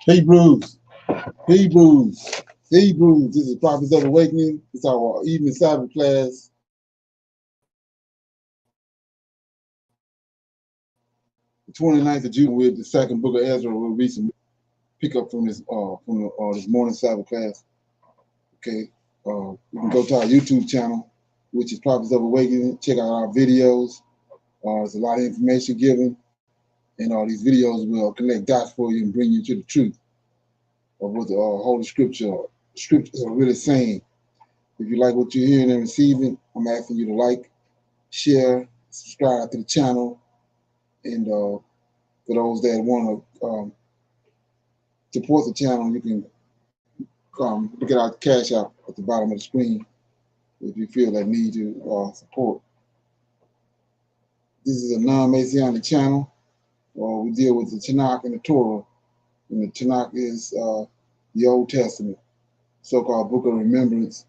Hebrews, Hebrews, Hebrews. This is Prophets of Awakening. It's our evening Sabbath class. The 29th of June with the second book of Ezra. We'll read some pick up from this this morning Sabbath class. Okay. You can go to our YouTube channel, which is Prophets of Awakening. Check out our videos. There's a lot of information given, and all these videos will connect dots for you and bring you to the truth of what the Holy Scriptures are really saying. If you like what you're hearing and receiving, I'm asking you to like, share, subscribe to the channel, and for those that want to support the channel, you can look at our cash out at the bottom of the screen if you feel that need to support. This is a non-Messianic channel. We deal with the Tanakh and the Torah, and the Tanakh is the Old Testament, so-called Book of Remembrance,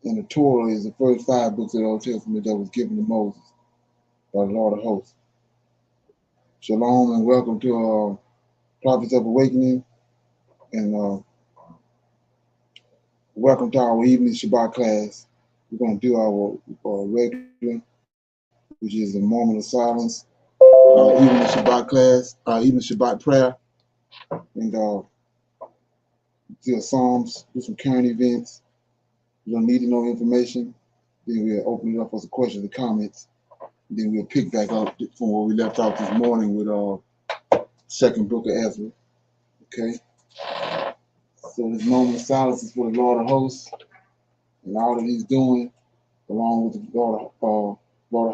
and the Torah is the first 5 books of the Old Testament that was given to Moses by the Lord of Hosts. Shalom and welcome to Prophets of Awakening, and welcome to our evening Shabbat class. We're going to do our regular, which is a moment of silence, our evening Shabbat class, our evening Shabbat prayer, and do Psalms, do some current events. You don't need to know information. Then we'll open it up for some questions and comments. Then we'll pick back up from where we left off this morning with second book of Ezra. Okay. So this moment of silence is for the Lord of Hosts and all that He's doing, along with the Lord of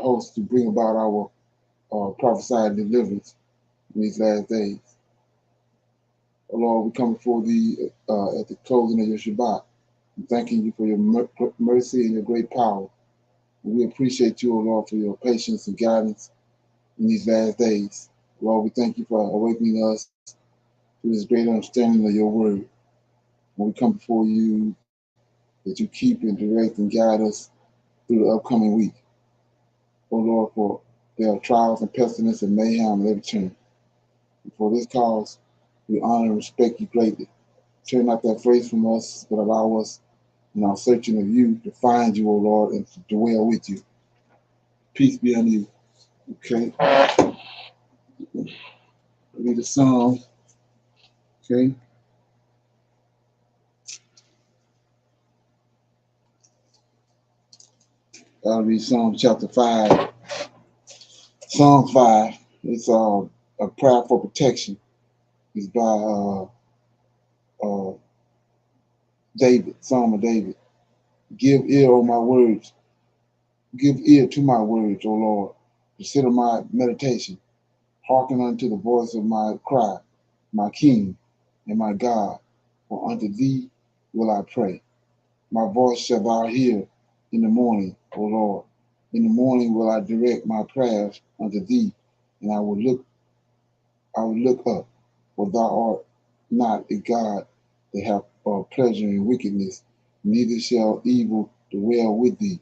Hosts, to bring about our prophesied deliverance in these last days. Oh Lord, we come before Thee at the closing of your Shabbat, and thanking You for your mercy and your great power. And we appreciate You, O Lord, for your patience and guidance in these last days. Lord, we thank You for awakening us to this great understanding of Your word. When we come before You, that You keep and direct and guide us through the upcoming week. Oh Lord, for there are trials and pestilence and mayhem at every turn. And for this cause, we honor and respect You greatly. Turn not that phrase from us, but allow us in our searching of You to find You, O Lord, and to dwell with You. Peace be unto You. Okay. Read a psalm. Okay. I'll read Psalm chapter 5. Psalm 5. It's a prayer for protection. It's by David, Psalm of David. Give ear, O my words. Give ear to my words, O Lord. Consider my meditation. Hearken unto the voice of my cry, my King and my God. For unto Thee will I pray. My voice shall Thou hear in the morning, O Lord. In the morning will I direct my prayers unto Thee, and I will look up, for Thou art not a God that hath pleasure in wickedness, neither shall evil dwell with Thee.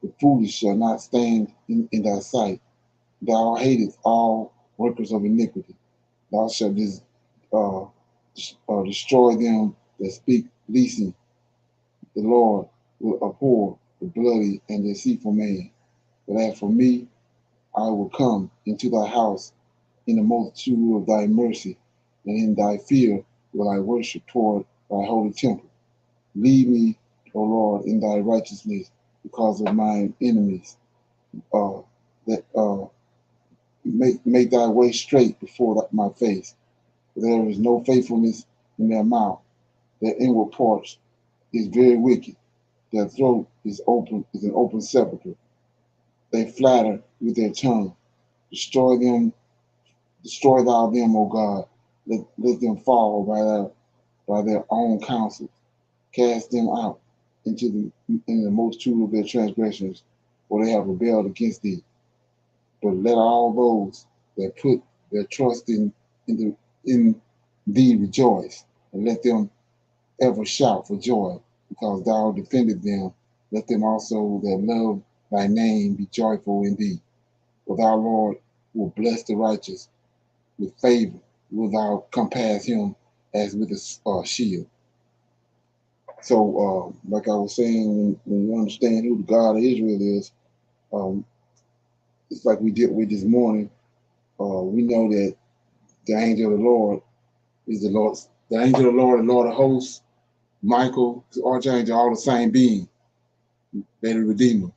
The foolish shall not stand in Thy sight. Thou hatest all workers of iniquity. Thou shalt destroy them that speak leasing. The Lord will abhor the bloody and deceitful man. But as for me, I will come into Thy house in the multitude of Thy mercy, and in Thy fear will I worship toward Thy holy temple. Lead me, O Lord, in Thy righteousness because of mine enemies. Make Thy way straight before my face. For there is no faithfulness in their mouth. Their inward parts is very wicked. Their throat is an open sepulchre. They flatter with their tongue. Destroy Thou them, O God. Let them fall by their own counsels. Cast them out in the multitude of their transgressions, for they have rebelled against Thee. But let all those that put their trust in Thee rejoice, and let them ever shout for joy, because Thou defended them. Let them also that love Thy name be joyful in Thee. For Thou, Lord, will bless the righteous with favor. without come past him as with a shield. So, like I was saying, when you understand who the God of Israel is, um, it's like we did with this morning. We know that the angel of the Lord is the Lord, the angel of the Lord, and Lord of hosts, Michael, the archangel, all the same being. They're the Redeemer.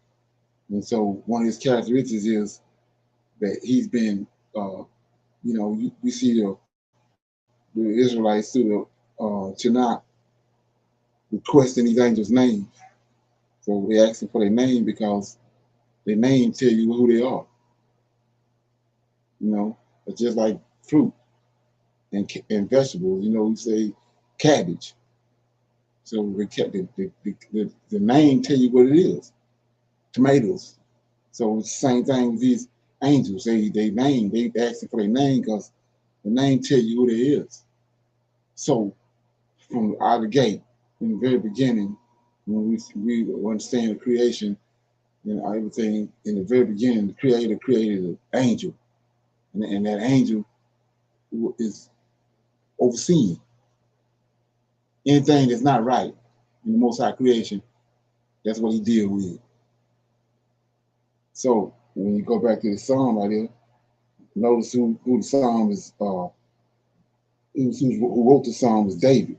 And so one of his characteristics is that he's been, we see the Israelites through the Tanakh requesting these angels' names. So they asking for their name because their name tell you who they are. It's just like fruit and vegetables. We say cabbage. So the name tell you what it is. Tomatoes. So it's the same thing with these angels. They asking for their name because the name tell you who they is. So from out of the gate, in the very beginning, when we understand the creation and everything, in the very beginning, the Creator created an angel, and that angel is overseeing anything that's not right in the Most High creation. That's what he deal with. So when you go back to the Psalm right here, notice who the Psalm is. Who wrote the Psalm is David.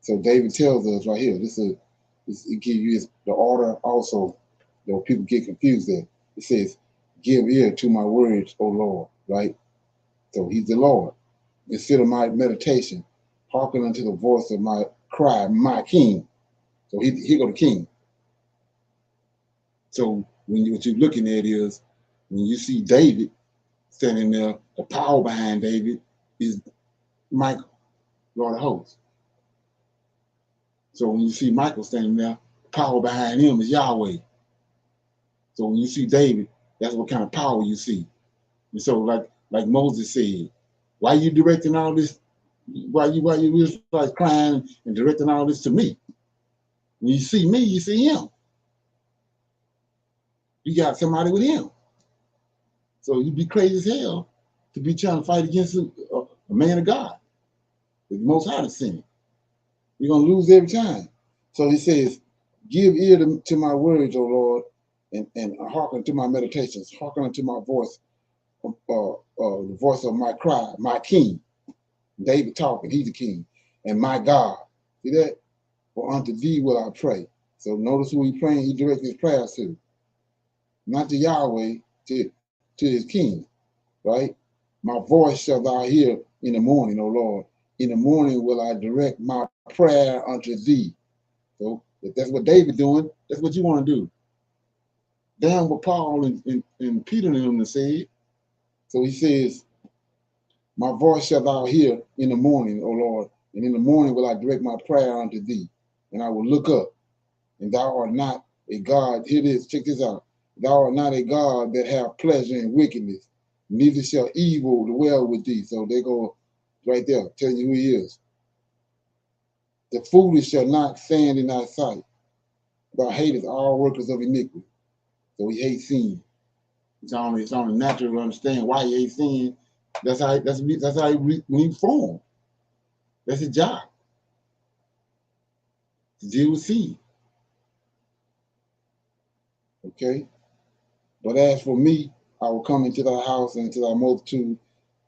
So David tells us right here. It gives you the order also. Though people get confused there. It says, "Give ear to my words, O Lord." Right. So he's the Lord. Consider my meditation. Hearken unto the voice of my cry, my King. So he go the King. So what you're looking at is when you see David standing there, the power behind David is Michael, Lord of hosts. So when you see Michael standing there, the power behind him is Yahweh. So when you see David, that's what kind of power you see. And so like Moses said, why you directing all this? Why you like crying and directing all this to me? When you see me, you see him. You got somebody with him. So you'd be crazy as hell to be trying to fight against a man of God. The Most High is sinning. You're going to lose every time. So he says, give ear to my words, O Lord, and hearken to my meditations. Hearken unto my voice, the voice of my cry, my King. David talking, he's the King. And my God. See that? For unto thee will I pray. So notice who he praying, he directs his prayers to. Not to Yahweh, to his King, right? My voice shall thou hear in the morning, O Lord. In the morning will I direct my prayer unto thee. So if that's what David doing, that's what you want to do. Damn what Paul and Peter and them said. So he says, my voice shall thou hear in the morning, O Lord, and in the morning will I direct my prayer unto thee. And I will look up, and thou art not a God. Here it is, check this out. Thou art not a God that have pleasure in wickedness, neither shall evil dwell with thee. So they go right there, telling you who he is. The foolish shall not stand in thy sight. Thou hatest all workers of iniquity. So he hates sin. It's only natural to understand why he hates sin. That's how when he formed. That's his job. To deal with sin. Okay? But as for me, I will come into thy house and into thy multitude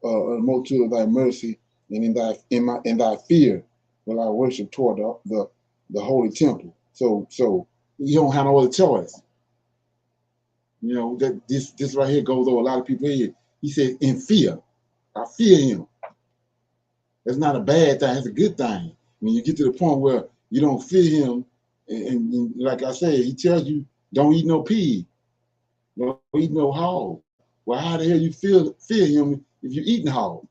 of thy mercy, and in thy fear will I worship toward the holy temple. So you don't have no other choice. That this right here goes over a lot of people here. He says, in fear. I fear him. That's not a bad thing, it's a good thing. When you get to the point where you don't fear him, and like I said, he tells you, don't eat no pig, don't eat no hog. Well, how the hell you fear him if you're eating hog?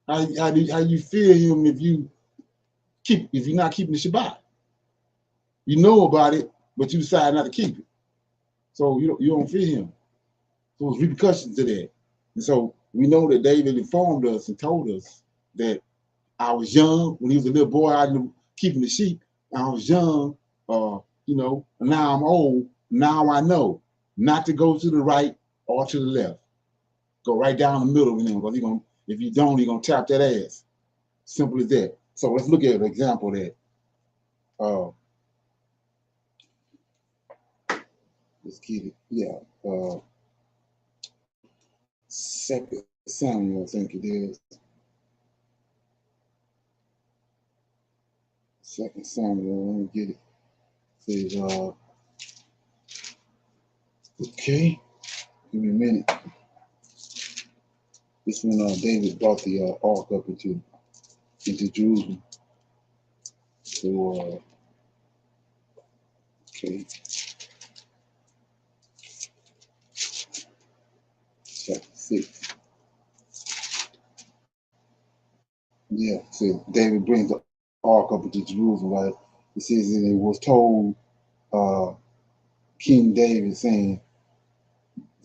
How you fear him if you're not keeping the Shabbat? You know about it, but you decide not to keep it. So you don't fear him. So there's repercussions to that. And so we know that David informed us and told us that I was young when he was a little boy. I knew keeping the sheep. I was young, and now I'm old. Now I know not to go to the right or to the left. Go right down the middle with him because If you don't, you're gonna tap that ass. Simple as that. So let's look at an example of that. Let's get it. Yeah. 2 Samuel, I think it is. 2 Samuel, let me get it. It says, okay, give me a minute. This when David brought the ark up into Jerusalem. So, okay, chapter 6. Yeah, so David brings the ark up into Jerusalem, right? It says that it was told King David, saying,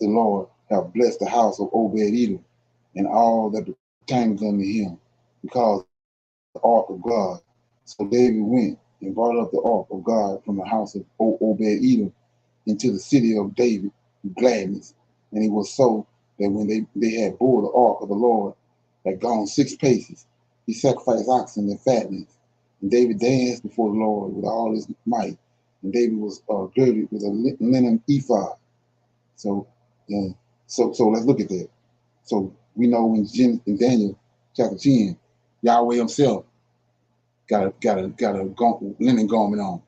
the Lord have blessed the house of Obed-Edom and all that pertains unto him, because the ark of God. So David went and brought up the ark of God from the house of Obed-Edom into the city of David with gladness. And it was so that when they had bore the ark of the Lord, had gone 6 paces, he sacrificed oxen and fattenings. And David danced before the Lord with all his might. And David was girded with a linen ephod. So, so let's look at that. So we know in Daniel chapter 10, Yahweh himself got a linen garment on.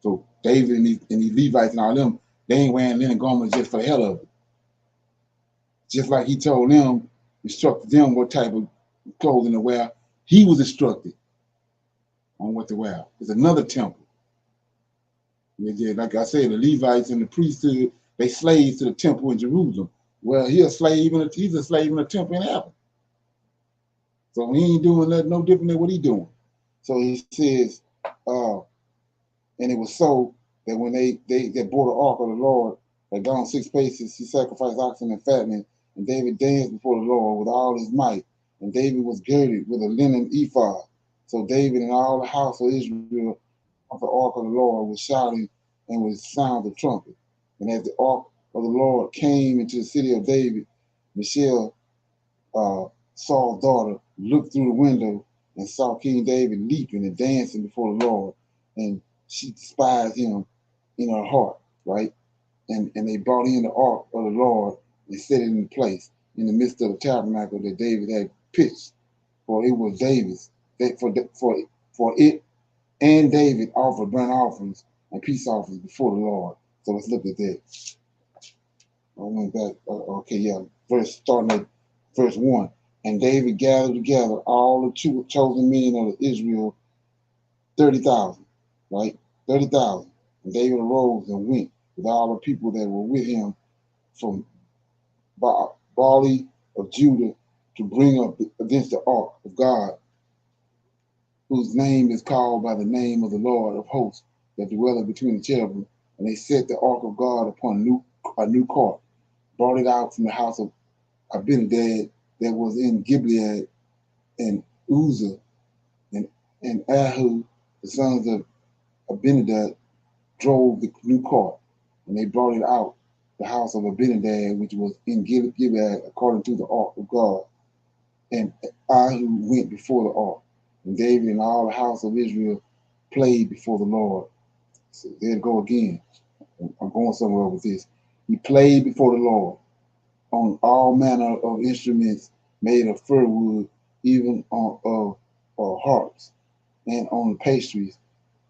So David and these Levites and all them, they ain't wearing linen garments just for the hell of it. Just like he told them, instructed them what type of clothing to wear, he was instructed on what to wear. It's another temple. Like I said, the Levites and the priesthood, they slaves to the temple in Jerusalem. Well, he's a slave in the temple in heaven. So he ain't doing nothing no different than what he doing. So he says, and it was so that when they bore the ark of the Lord, had gone 6 paces, he sacrificed oxen and fattening, and David danced before the Lord with all his might, and David was girded with a linen ephod. So David and all the house of Israel of the ark of the Lord was shouting and with sound of trumpet. And as the ark of the Lord came into the city of David, Michal, Saul's daughter, looked through the window and saw King David leaping and dancing before the Lord, and she despised him in her heart, right? And they brought in the ark of the Lord and set it in place in the midst of the tabernacle that David had pitched, for it was David's. For it and David offered burnt offerings and peace offerings before the Lord. So let's look at that. I went back. Okay, yeah. Starting at verse 1. And David gathered together all the chosen men of Israel, 30,000, right? 30,000. And David arose and went with all the people that were with him from Baali of Judah to bring up against the ark of God, whose name is called by the name of the Lord of hosts that dwelleth between the cherubim. And they set the ark of God upon a new cart, brought it out from the house of Abinadab that was in Gilead, and Uzzah and Ahud, the sons of Abinadab, drove the new cart, and they brought it out the house of Abinadab, which was in Gilead, according to the ark of God. And Ahud went before the ark, and David and all the house of Israel played before the Lord. So there it go again. I'm going somewhere with this. He played before the Lord on all manner of instruments made of fir wood, even on harps, and on pastries,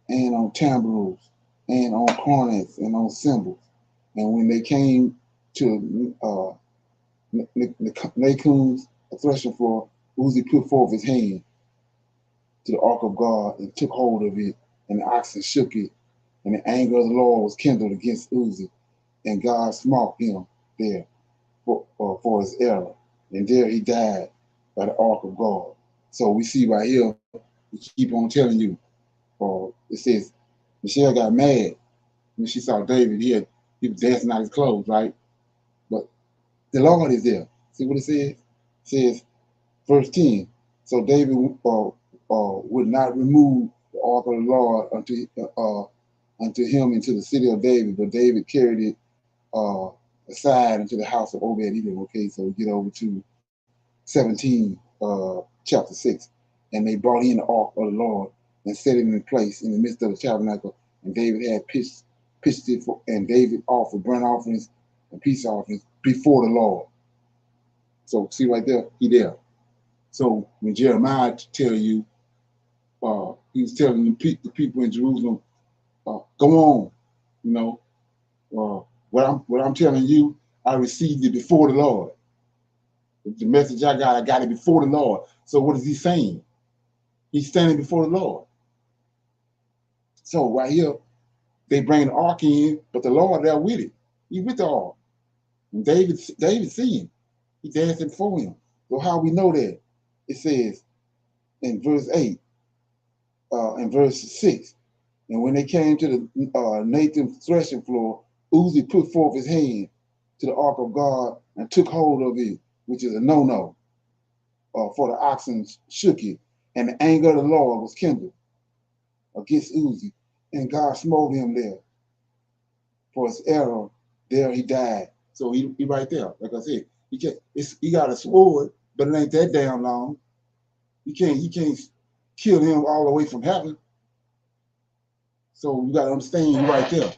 and on tambourines, and on cornets, and on cymbals. And when they came to Nacon's threshing floor, Uzzah put forth his hand to the ark of God and took hold of it, and the oxen shook it, and the anger of the Lord was kindled against Uzzah, and God smote him there for his error, and there he died by the ark of God. So we see right here, we keep on telling you, it says, Michal got mad when she saw David. He was dancing out his clothes, right? But the Lord is there. See what it says? It says, verse 10, so David would not remove the ark of the Lord unto him into the city of David, but David carried it aside into the house of Obed-Edom. Okay, so we get over to 17, chapter 6. And they brought in the ark of the Lord and set it in place in the midst of the tabernacle. And David had pitched it for, and David offered burnt offerings and peace offerings before the Lord. So see right there, he there. So when Jeremiah tell you, he was telling the people in Jerusalem, go on, you know, what I'm telling you, I received it before the Lord. The message I got it before the Lord. So what is he saying? He's standing before the Lord. So right here, they bring the ark in, but the Lord there with it. He with the ark. And David see him. He dancing for him. So how we know that? It says in verse 8, and verse 6, and when they came to the Nathan's threshing floor, Uzi put forth his hand to the ark of God and took hold of it, which is a no-no, for the oxen shook it, and the anger of the Lord was kindled against Uzi, and God smote him there. For his error, there he died. So he right there. Like I said, he got a sword, but it ain't that damn long. He can't kill him all the way from heaven. So you gotta understand you right there.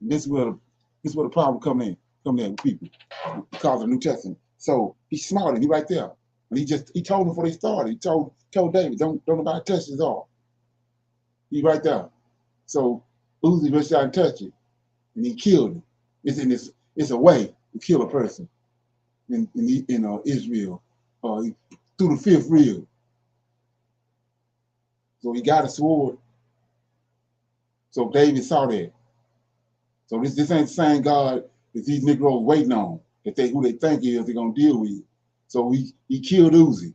And this is where the problem come in with people because of the New Testament. So he smarted, he right there. And he told him before they started, he told David, don't nobody touch his arm. He right there. So Uzi reached out and touched it, and he killed him. It's a way to kill a person in Israel, through the fifth rib. So he got a sword. So David saw that. So this ain't the same God that these Negroes waiting on, who they think is they're gonna deal with. So he killed Uzi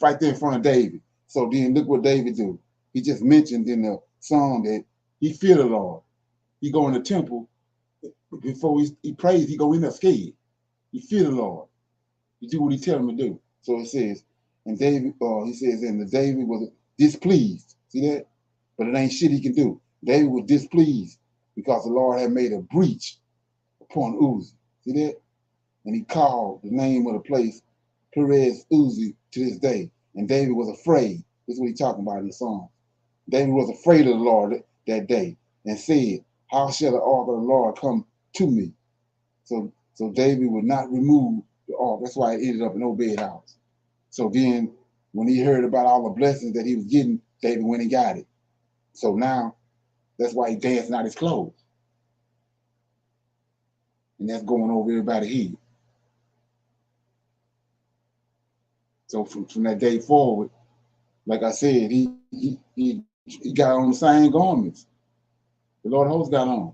right there in front of David. So then look what David do. He just mentioned in the psalm that he feared the Lord. He go in the temple before he prays. He go in there scared. He feared the Lord. He do what he tell him to do. So it says, and David, he says, and David was displeased. See that? But it ain't shit he can do. David was displeased because the Lord had made a breach upon Uzi. See that? And he called the name of the place Perez Uzi to this day. And David was afraid. This is what he's talking about in the song. David was afraid of the Lord that day and said, how shall the ark of the Lord come to me? So David would not remove the ark. That's why it ended up in Obed's house. So then when he heard about all the blessings that he was getting, David went and got it. So now that's why he dancing out his clothes. And that's going over everybody's head. So from that day forward, like I said, he got on the same garments the Lord of hosts got on.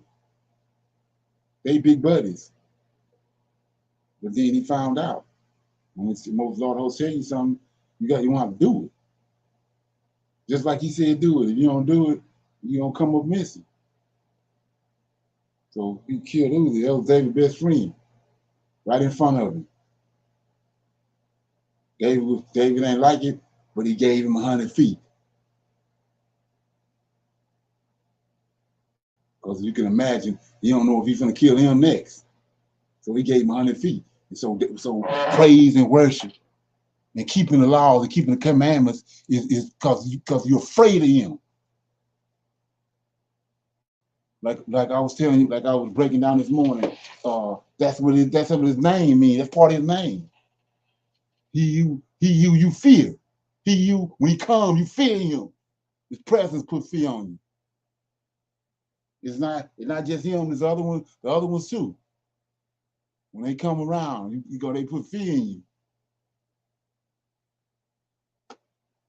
They big buddies. But then he found out. When most Lord of hosts tell you something, you want to do it. Just like he said, do it. If you don't do it, you're going to come up missing. So he killed Uzi. That was David's best friend. Right in front of him. David ain't like it, but he gave him 100 feet. Because you can imagine, you don't know if he's going to kill him next. So he gave him 100 feet. And so praise and worship and keeping the laws and keeping the commandments is because you're afraid of him. Like I was telling you, like I was breaking down this morning, that's what his name means. That's part of his name. You fear. When he comes, you fear him. His presence put fear on you. It's not just him, there's the other ones too. When they come around, they put fear in you.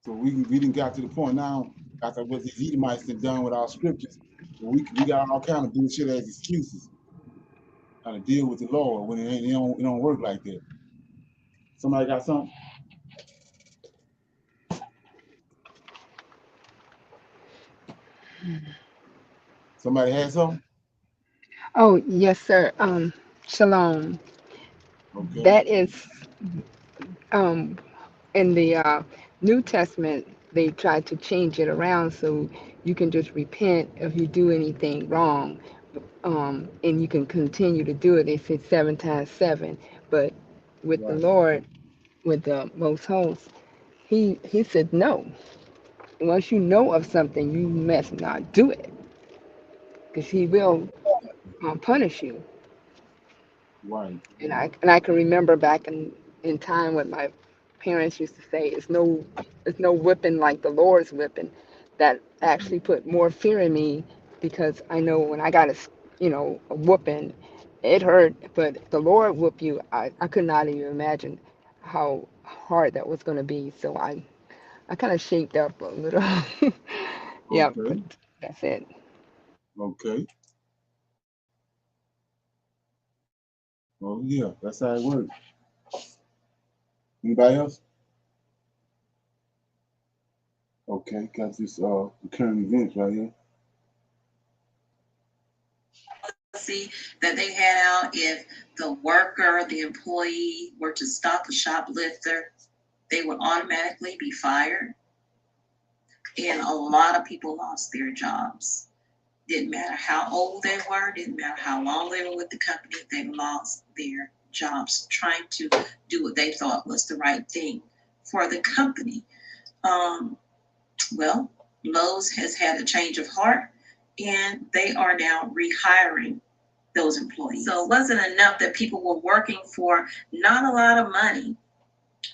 So we didn't got to the point now, after what these Edomites have done with our scriptures, we got all kind of bullshit as excuses. How to deal with the Lord when it don't work like that. Somebody got something? Somebody had something? Oh, yes, sir. Shalom. Okay. That is um, in the New Testament. They tried to change it around so you can just repent if you do anything wrong. and you can continue to do it. They say 7 times 7, but with the Right. Lord, with the Most Host, He said no. Once you know of something, you must not do it, because He will punish you. Right. And I can remember back in time when my parents used to say, it's no whipping like the Lord's whipping. That actually put more fear in me, because I know when I got a whooping, it hurt. But the Lord whoop you, I could not even imagine how hard that was going to be. So I kind of shaped up a little. Yeah, but Okay. that's it. Okay. Oh yeah, that's how it works. Anybody else? Okay, got this the current events right here. Policy that they had out, if the worker, the employee were to stop a shoplifter, they would automatically be fired. And a lot of people lost their jobs. Didn't matter how old they were, didn't matter how long they were with the company, they lost their jobs trying to do what they thought was the right thing for the company. Um, well, Lowe's has had a change of heart, and they are now rehiring those employees. So it wasn't enough that people were working for not a lot of money,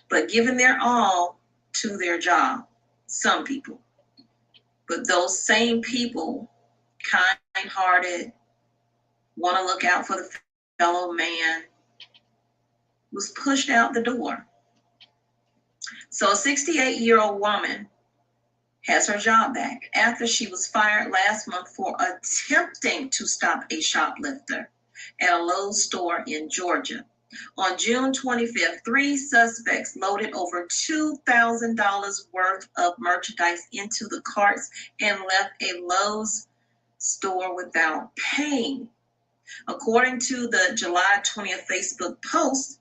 but giving their all to their job. Some people. But those same people, kind hearted, want to look out for the fellow man, was pushed out the door. So a 68-year-old woman has her job back after she was fired last month for attempting to stop a shoplifter at a Lowe's store in Georgia. On June 25th, 3 suspects loaded over $2,000 worth of merchandise into the carts and left a Lowe's store without paying. According to the July 20th Facebook post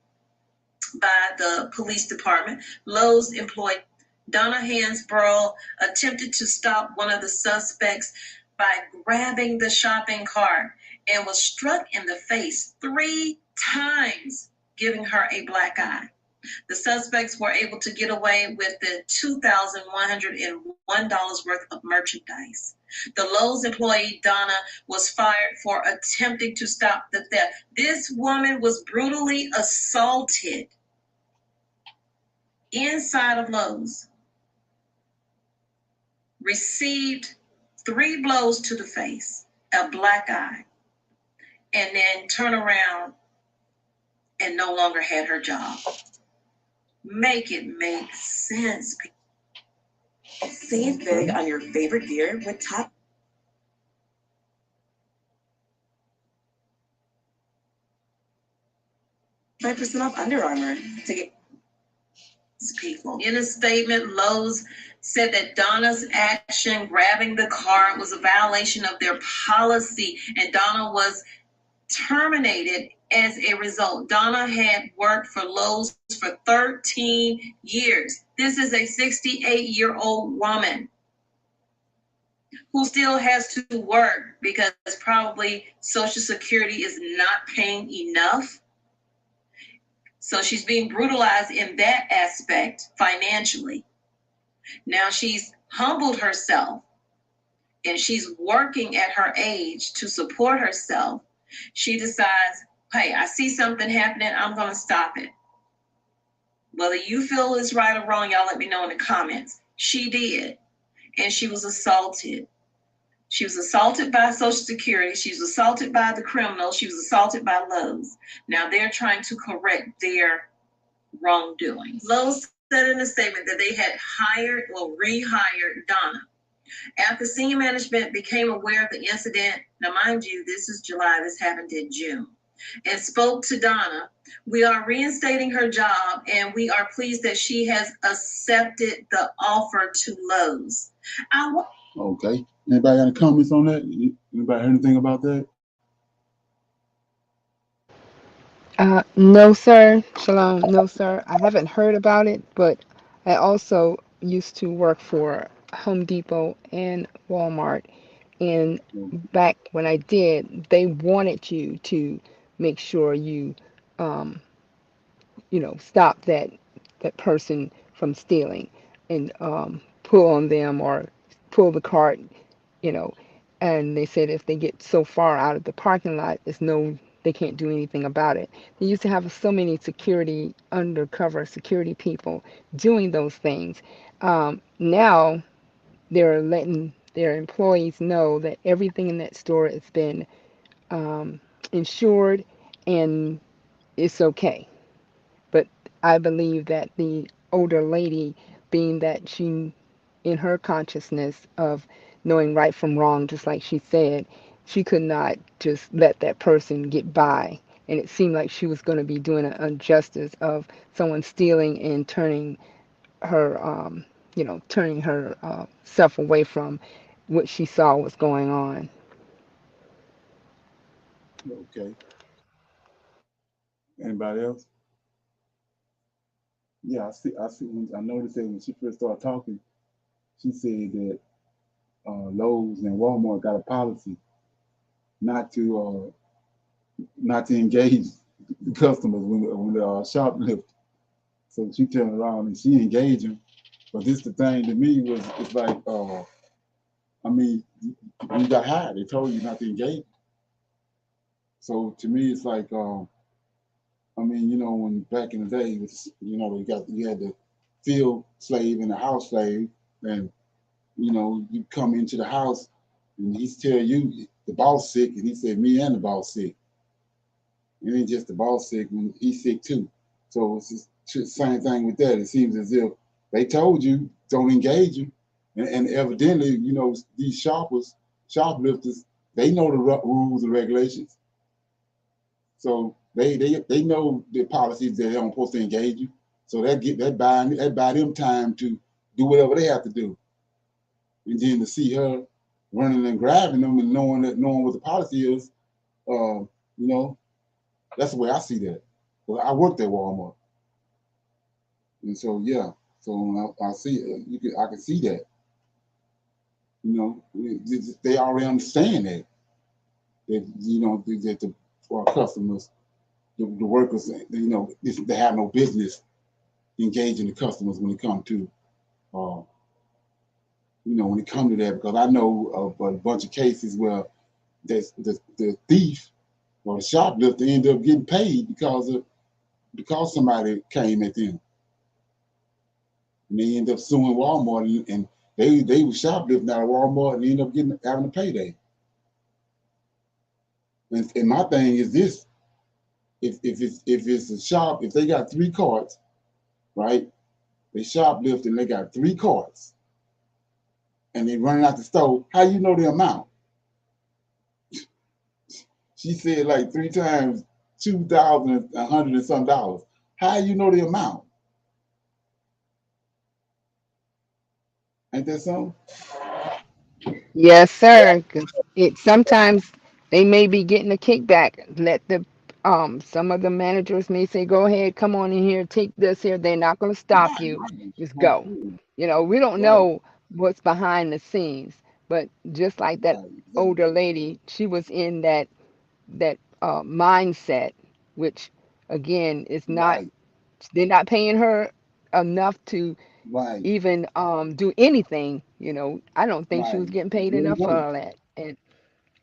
by the police department, Lowe's employee Donna Hansborough attempted to stop one of the suspects by grabbing the shopping cart and was struck in the face 3 times, giving her a black eye. The suspects were able to get away with the $2,101 worth of merchandise. The Lowe's employee, Donna, was fired for attempting to stop the theft. This woman was brutally assaulted inside of Lowe's, received 3 blows to the face, a black eye, and then turned around and no longer had her job. Make it make sense. Save big on your favorite gear with top 5% off Under Armour to get people. In a statement, Lowe's said that Donna's action grabbing the car was a violation of their policy, and Donna was terminated as a result. Donna had worked for Lowe's for 13 years. This is a 68-year-old woman who still has to work because probably Social Security is not paying enough. So she's being brutalized in that aspect financially. Now she's humbled herself and she's working at her age to support herself. She decides, hey, I see something happening, I'm going to stop it. Whether you feel it's right or wrong, y'all let me know in the comments. She did, and she was assaulted. She was assaulted by Social Security. She was assaulted by the criminals. She was assaulted by Lowe's. Now they're trying to correct their wrongdoings. Lowe's said in a statement that they had hired or rehired Donna after senior management became aware of the incident. Now, mind you, this is July. This happened in June. And spoke to Donna. We are reinstating her job, and we are pleased that she has accepted the offer to Lowe's. Okay. Anybody got any comments on that? Anybody heard anything about that? No, sir. Shalom. No, sir. I haven't heard about it, but I also used to work for Home Depot and Walmart, And So, back when I did, they wanted you to make sure you, um, stop that person from stealing and pull on them or pull the cart, you know. And they said if they get so far out of the parking lot, they can't do anything about it. They used to have so many undercover security people doing those things. Now they're letting their employees know that everything in that store has been um, insured and it's okay. But I believe that the older lady, being that she, in her consciousness of knowing right from wrong, just like she said, she could not just let that person get by. And it seemed like she was going to be doing an injustice of someone stealing and turning her self away from what she saw was going on. okay. Anybody else? Yeah, I see. I see. I noticed that when she first started talking, she said that Lowe's and Walmart got a policy not to not to engage the customers when they are shoplifting. So she turned around and she engaged them. But this the thing to me was it's like I mean you got hired. They told you not to engage. So to me it's like I mean when back in the day it was you had the field slave and the house slave and you come into the house and he's tell you the boss sick and he said me and the boss sick. It ain't just the boss sick when he's sick too. So it's just the same thing with that. It seems as if they told you don't engage you, and evidently, these shoplifters, they know the rules and regulations. So they know the policies that they don't supposed to engage you. So that buy them time to do whatever they have to do, and then to see her running and grabbing them and knowing what the policy is, you know, that's the way I see that. Well, I worked at Walmart. And so yeah, so I see I can see that. They already understand that the for our customers, the workers, they have no business engaging the customers when it comes to, uh, when it comes to that. Because I know of a bunch of cases where the thief or the shoplifter ended up getting paid because somebody came at them and they end up suing Walmart and they were shoplifting out of Walmart and they end up having a payday. And my thing is this: if it's a shop, if they got three carts, right? They shoplift and they got three carts and they running out the store. How you know the amount? She said like three times 2,000, $100 and some dollars. How you know the amount? Ain't that something? Yes, sir. 'Cause it sometimes they may be getting a kickback. Let the some of the managers may say, "Go ahead, come on in here, take this here." They're not going to stop Right, you. right. Just go. Absolutely. We don't Right, know what's behind the scenes, but just like that right, older exactly. lady, she was in that mindset, which again is not. Right, They're not paying her enough to right, even do anything. I don't think she right. was getting paid Let them enough for go. all that. And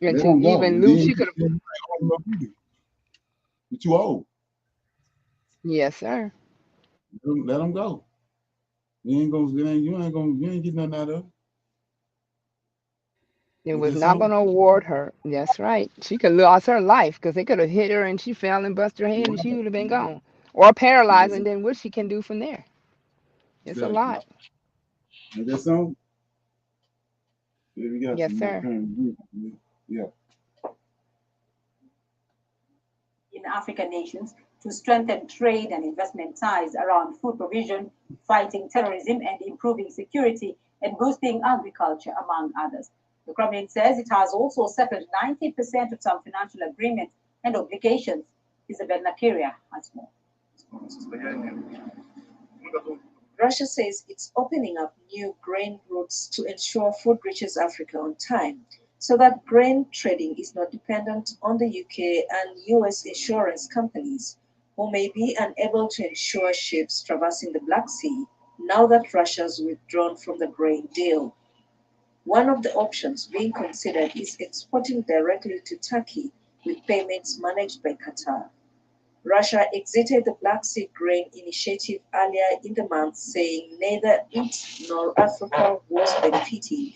Let to them go. even And lose, then she could have. you ain't old enough either. You're too old. Yes, sir. Let them go. You ain't getting nothing out of It it. Is was that not going something? to award her. That's right. She could lose her life because they could have hit her and she fell and bust her head and she Right. would have been gone, or paralyzed. And Exactly. then what she can do from there? It's a Exactly. lot. Is that something? Yeah, we got Yes, some more sir. parents. Yeah. In African nations to strengthen trade and investment ties around food provision, fighting terrorism, and improving security and boosting agriculture, among others. The Kremlin says it has also settled 90% of some financial agreements and obligations. Isabel Nakiria has more. Russia says it's opening up new grain routes to ensure food reaches Africa on time. so that grain trading is not dependent on the UK and US insurance companies, who may be unable to insure ships traversing the Black Sea now that Russia's withdrawn from the grain deal. One of the options being considered is exporting directly to Turkey with payments managed by Qatar. Russia exited the Black Sea Grain Initiative earlier in the month, saying neither it nor Africa was benefiting.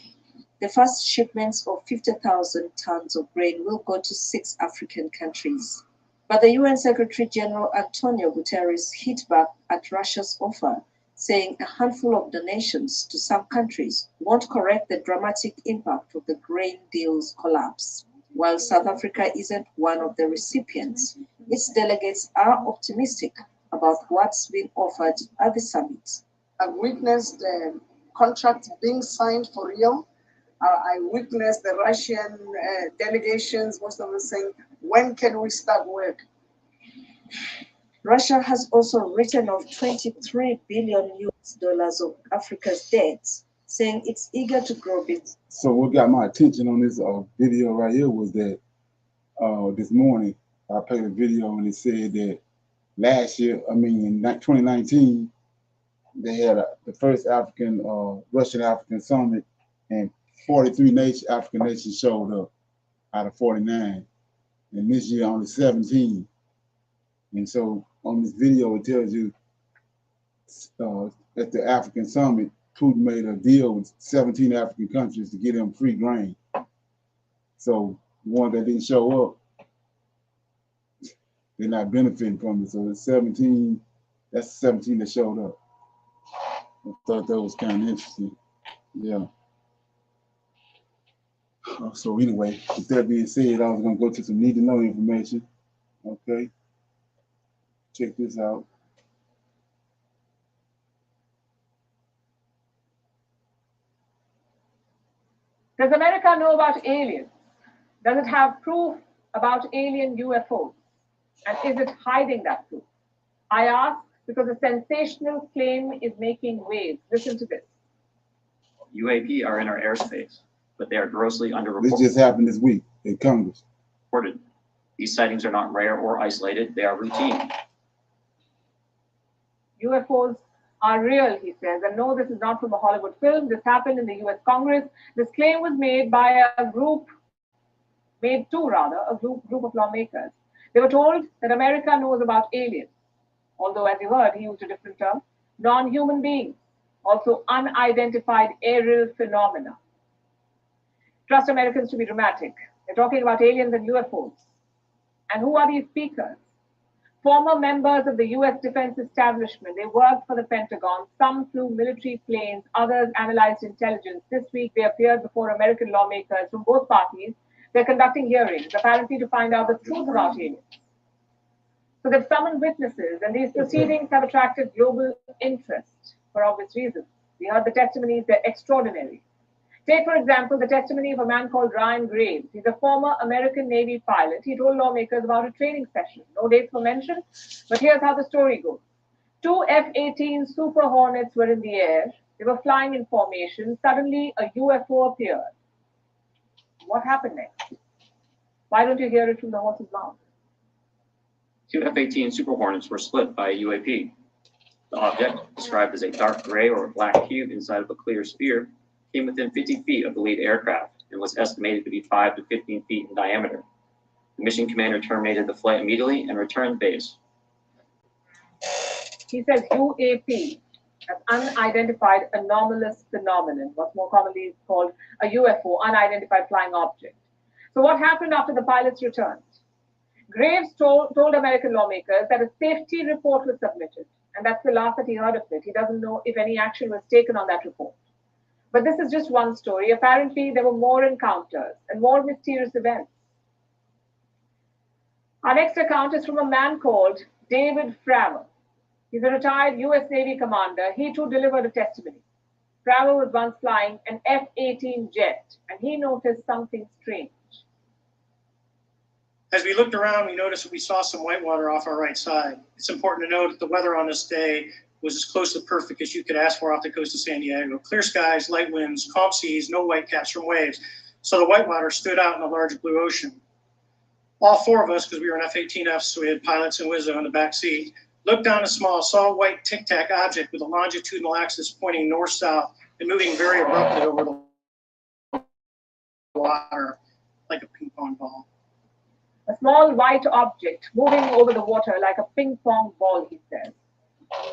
The first shipments of 50,000 tons of grain will go to 6 African countries. But the UN Secretary General Antonio Guterres hit back at Russia's offer, saying a handful of donations to some countries won't correct the dramatic impact of the grain deal's collapse. While South Africa isn't one of the recipients, its delegates are optimistic about what's been offered at the summit. I've witnessed the contracts being signed for real. I witnessed the Russian delegations, most of them saying, when can we start work? Russia has also written off $23 billion of Africa's debts, saying it's eager to grow business. So what got my attention on this video right here was that this morning I played a video and it said that last year, in 2019, they had the first Russian-African summit, and 43 African nations showed up out of 49. And this year only 17. And so on this video, it tells you at the African summit, Putin made a deal with 17 African countries to get them free grain. So the ones that didn't show up, they're not benefiting from it. So the 17, that's the 17 that showed up. I thought that was kind of interesting. Yeah. So anyway, with that being said, I was going to go to some need to know information. Okay. Check this out. Does America know about aliens? Does it have proof about alien UFOs? And is it hiding that proof? I ask because a sensational claim is making waves. Listen to this. UAP are in our airspace, but they are grossly underreported. This just happened this week in Congress. These sightings are not rare or isolated, they are routine. UFOs are real, he says, and no, this is not from a Hollywood film. This happened in the US Congress. This claim was made by a group of lawmakers. They were told that America knows about aliens, although as you heard, he used a different term, non-human beings, also unidentified aerial phenomena. Trust Americans to be dramatic. They're talking about aliens and UFOs. And who are these speakers? Former members of the US defense establishment. They worked for the Pentagon. Some flew military planes, others analyzed intelligence. This week, they appeared before American lawmakers from both parties. They're conducting hearings, apparently to find out the truth about aliens. So they've summoned witnesses, and these proceedings have attracted global interest for obvious reasons. We heard the testimonies, they're extraordinary. Take, for example, the testimony of a man called Ryan Graves. He's a former American Navy pilot. He told lawmakers about a training session. No dates were mentioned, but here's how the story goes. 2 F-18 Super Hornets were in the air. They were flying in formation. Suddenly, a UFO appeared. What happened next? Why don't you hear it from the horse's mouth? 2 F-18 Super Hornets were split by a UAP. The object, described as a dark gray or black cube inside of a clear sphere, came within 50 feet of the lead aircraft and was estimated to be 5 to 15 feet in diameter. The mission commander terminated the flight immediately and returned base. He says UAP, as unidentified anomalous phenomenon, what's more commonly called a UFO, unidentified flying object. So what happened after the pilots returned? Graves told American lawmakers that a safety report was submitted, and that's the last that he heard of it. He doesn't know if any action was taken on that report. But this is just one story. Apparently, there were more encounters and more mysterious events. Our next account is from a man called David Frammer. He's a retired US Navy commander. He too delivered a testimony. Frammer was once flying an F-18 jet, and he noticed something strange. As we looked around, we noticed that we saw some whitewater off our right side. It's important to note that the weather on this day was as close to perfect as you could ask for off the coast of San Diego. Clear skies, light winds, calm seas, no whitecaps from waves. So the whitewater stood out in the large blue ocean. All four of us, because we were in F-18F, so we had pilots and Wizzo in the back seat, looked down a small, solid white tic-tac object with a longitudinal axis pointing north-south and moving very abruptly over the water like a ping pong ball. A small white object moving over the water like a ping pong ball, he says.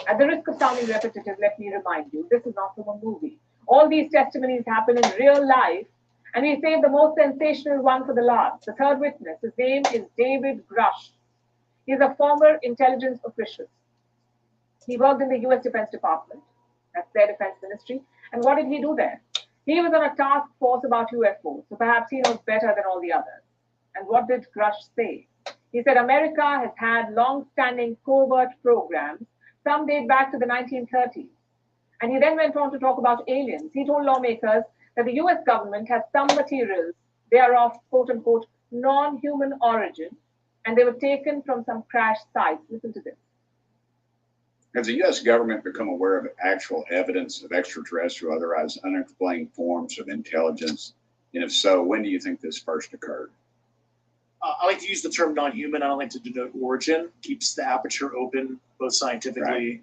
At the risk of sounding repetitive, let me remind you, this is not from a movie. All these testimonies happen in real life, and we saved the most sensational one for the last. The third witness, his name is David Grush. He is a former intelligence official. He worked in the US Defense Department. That's their defense ministry. And what did he do there? He was on a task force about UFOs, so perhaps he knows better than all the others. And what did Grush say? He said America has had long-standing covert programs. Some date back to the 1930s. And he then went on to talk about aliens. He told lawmakers that the US government has some materials. They are of, quote unquote, non-human origin, and they were taken from some crash sites. Listen to this. Has the U.S. government become aware of actual evidence of extraterrestrial, otherwise unexplained forms of intelligence? And if so, when do you think this first occurred? I like to use the term non-human. I don't like to denote origin. Keeps the aperture open, both scientifically.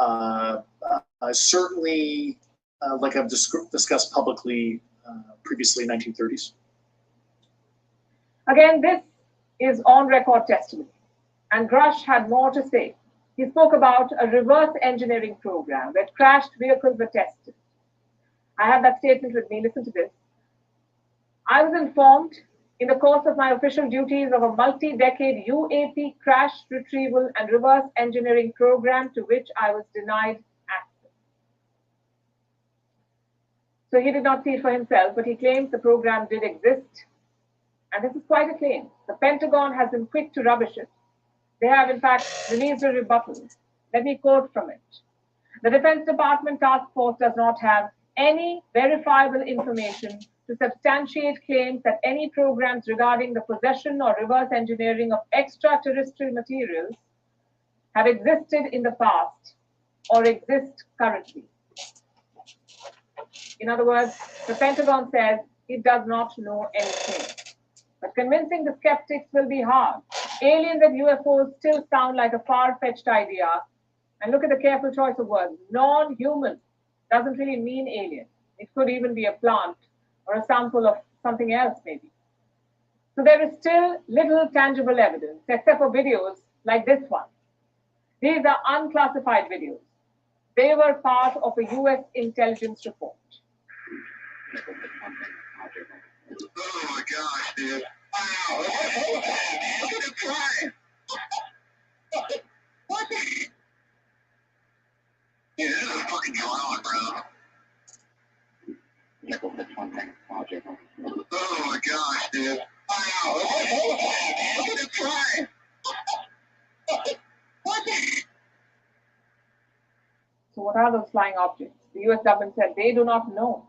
Right. Certainly, like I've discussed publicly previously, 1930s. Again, this is on-record testimony. And Grush had more to say. He spoke about a reverse engineering program where crashed vehicles were tested. I have that statement with me. Listen to this. I was informed in the course of my official duties of a multi-decade UAP crash retrieval and reverse engineering program to which I was denied access. So he did not see it for himself, but he claims the program did exist. And this is quite a claim. The Pentagon has been quick to rubbish it. They have, in fact, released a rebuttal. Let me quote from it. The Defense Department Task Force does not have any verifiable information to substantiate claims that any programs regarding the possession or reverse engineering of extraterrestrial materials have existed in the past or exist currently. In other words, the Pentagon says it does not know anything. But convincing the skeptics will be hard. Aliens and UFOs still sound like a far-fetched idea. And look at the careful choice of words. Non-human doesn't really mean alien. It could even be a plant or a sample of something else, maybe. So there is still little tangible evidence, except for videos like this one. These are unclassified videos. They were part of a US intelligence report. Oh my gosh, dude. Wow. Look at him flying. What the? Yeah, this is a fucking drone, bro. Oh my gosh, dude. Wow. Look at him flying. What the? So what are those flying objects? The US government said they do not know.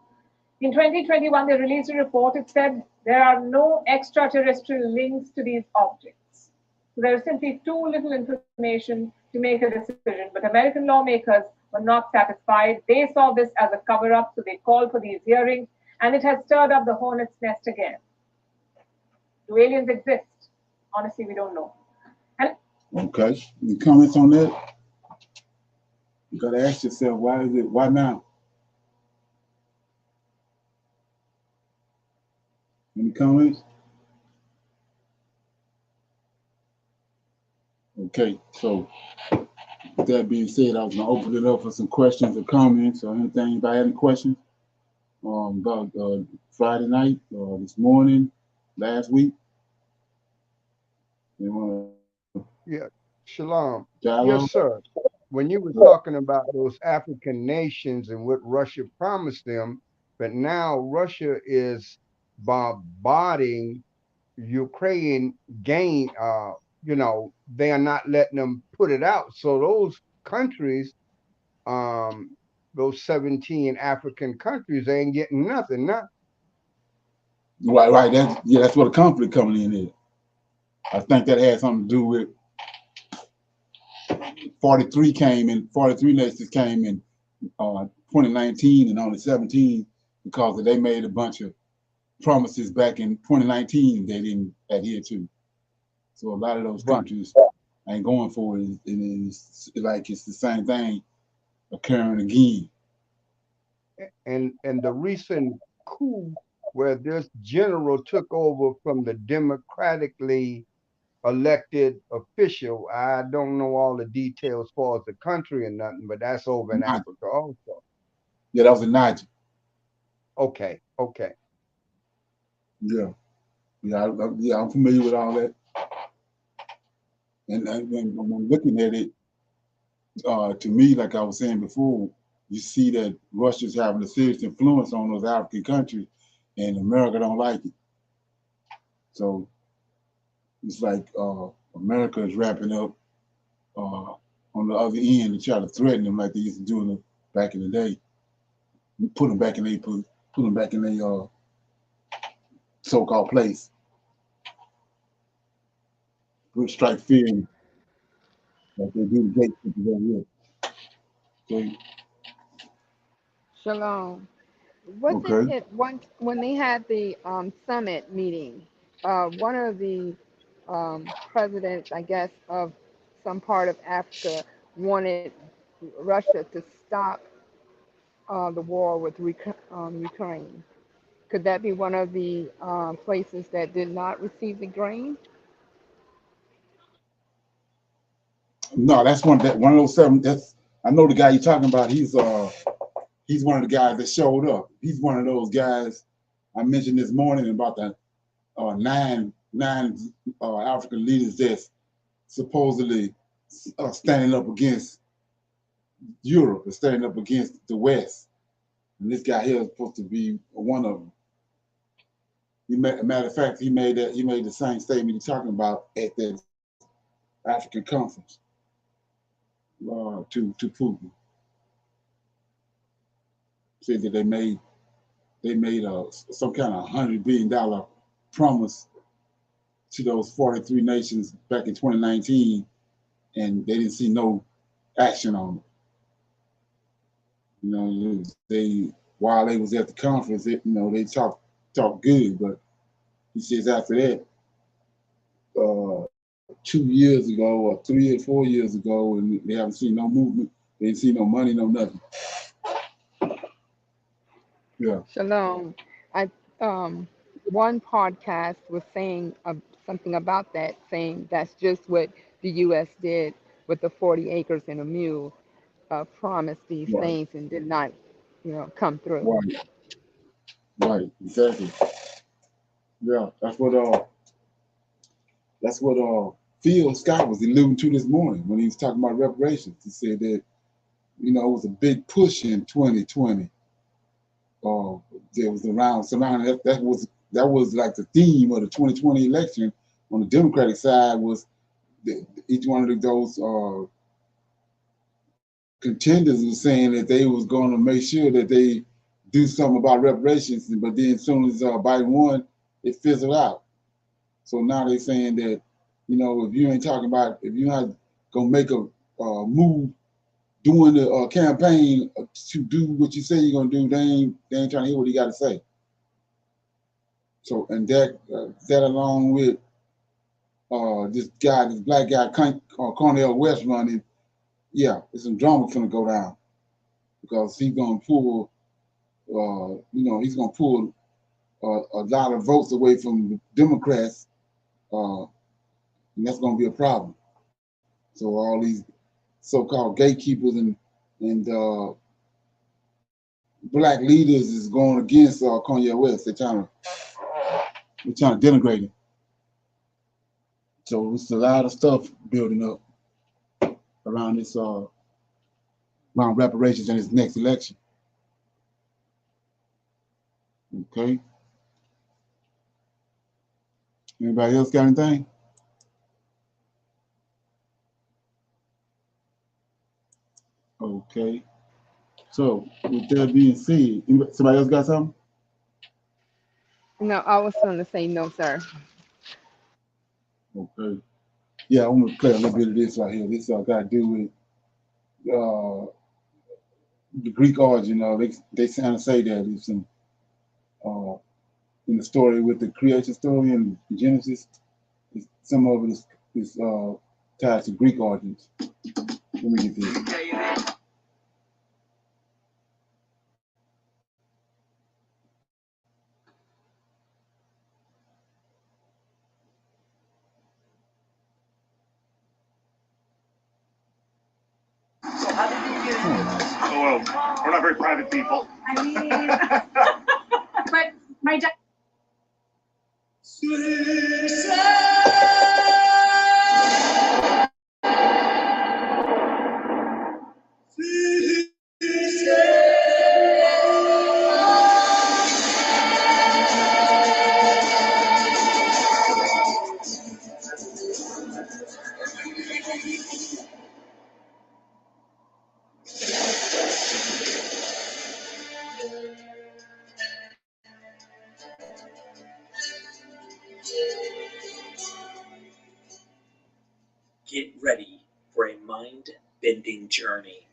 In 2021, they released a report. It said there are no extraterrestrial links to these objects. So there is simply too little information to make a decision. But American lawmakers were not satisfied. They saw this as a cover-up, so they called for these hearings, and it has stirred up the hornet's nest again. Do aliens exist? Honestly, we don't know. And okay, any comments on that? You gotta ask yourself, why now? Any comments? Okay, so with that being said, I was gonna open it up for some questions or comments or anything. Anybody have any questions about Friday night or this morning, last week? Yeah, Shalom. Dialogue? Yes, sir. When you were talking about those African nations and what Russia promised them, but now Russia is bombarding Ukraine they are not letting them put it out. So those countries, those 17 African countries, they ain't getting nothing now. Right. That's where the conflict coming in is. I think that had something to do with 43 nations came in 2019 and only 17 because they made a bunch of promises back in 2019 they didn't adhere to. So a lot of those Right. countries ain't going for it, and it's like it's the same thing occurring again. And the recent coup where this general took over from the democratically elected official. I don't know all the details as far as the country or nothing, but that's over in Niger. Africa also. Yeah, that was in Niger. Okay, okay. Yeah, yeah, I'm familiar with all that. And when I'm looking at it, to me, like I was saying before, you see that Russia's having a serious influence on those African countries, and America don't like it. So it's like America is wrapping up on the other end to try to threaten them like they used to do back in the day. Put them back in put them back in their so-called place. Put strike fear in, like they do the gatekeepers over here. Okay. Shalom. Wasn't Okay. it once when they had the summit meeting? One of the presidents, I guess, of some part of Africa wanted Russia to stop the war with Ukraine. Could that be one of the places that did not receive the grain? No, that's one of those seven. That's I know the guy you're talking about. He's one of the guys that showed up. He's one of those guys I mentioned this morning about the nine African leaders that's supposedly standing up against Europe and standing up against the West. And this guy here is supposed to be one of them. Matter of fact, he made the same statement he's talking about at that African conference to Putin. Said that they made some kind of $100 billion promise to those 43 nations back in 2019, and they didn't see no action on it. You know, they while they was at the conference, they talk good, but he says after that, 2 years ago or 3 or 4 years ago, and they haven't seen no movement. They didn't see no money, no nothing. Yeah. Shalom. I one podcast was saying something about that, saying that's just what the U.S. did with the 40 acres and a mule, promised these Right. things and did not, come through. Right. Right. Exactly. Yeah. That's what Phil Scott was alluding to this morning when he was talking about reparations. He said that it was a big push in 2020. There was surrounding that was like the theme of the 2020 election on the Democratic side was each one of those contenders was saying that they was going to make sure that they do something about reparations, but then as soon as Biden won, it fizzled out. So now they're saying that, if you ain't talking about, if you're not gonna make a move during the campaign to do what you say you're gonna do, they ain't trying to hear what he got to say. So and that along with this black guy, Cornel West running, yeah, there's some drama gonna go down because he's gonna pull, he's gonna pull a lot of votes away from the Democrats, and that's gonna be a problem. So all these so-called gatekeepers and black leaders is going against Kanye West. They're trying to denigrate him. So it's a lot of stuff building up around this around reparations in his next election. Okay. Anybody else got anything? Okay. So with that being said, somebody else got something? No, I was going to say no, sir. Okay. Yeah, I'm gonna play a little bit of this right here. This got to do with the Greek origin. They kind of say that it's in the story with the creation story in Genesis. Some of it is tied to Greek origins. Let me get this. So how did you get into this? Oh, well, we're not very private people. I mean, but my dad. Get ready for a mind-bending journey,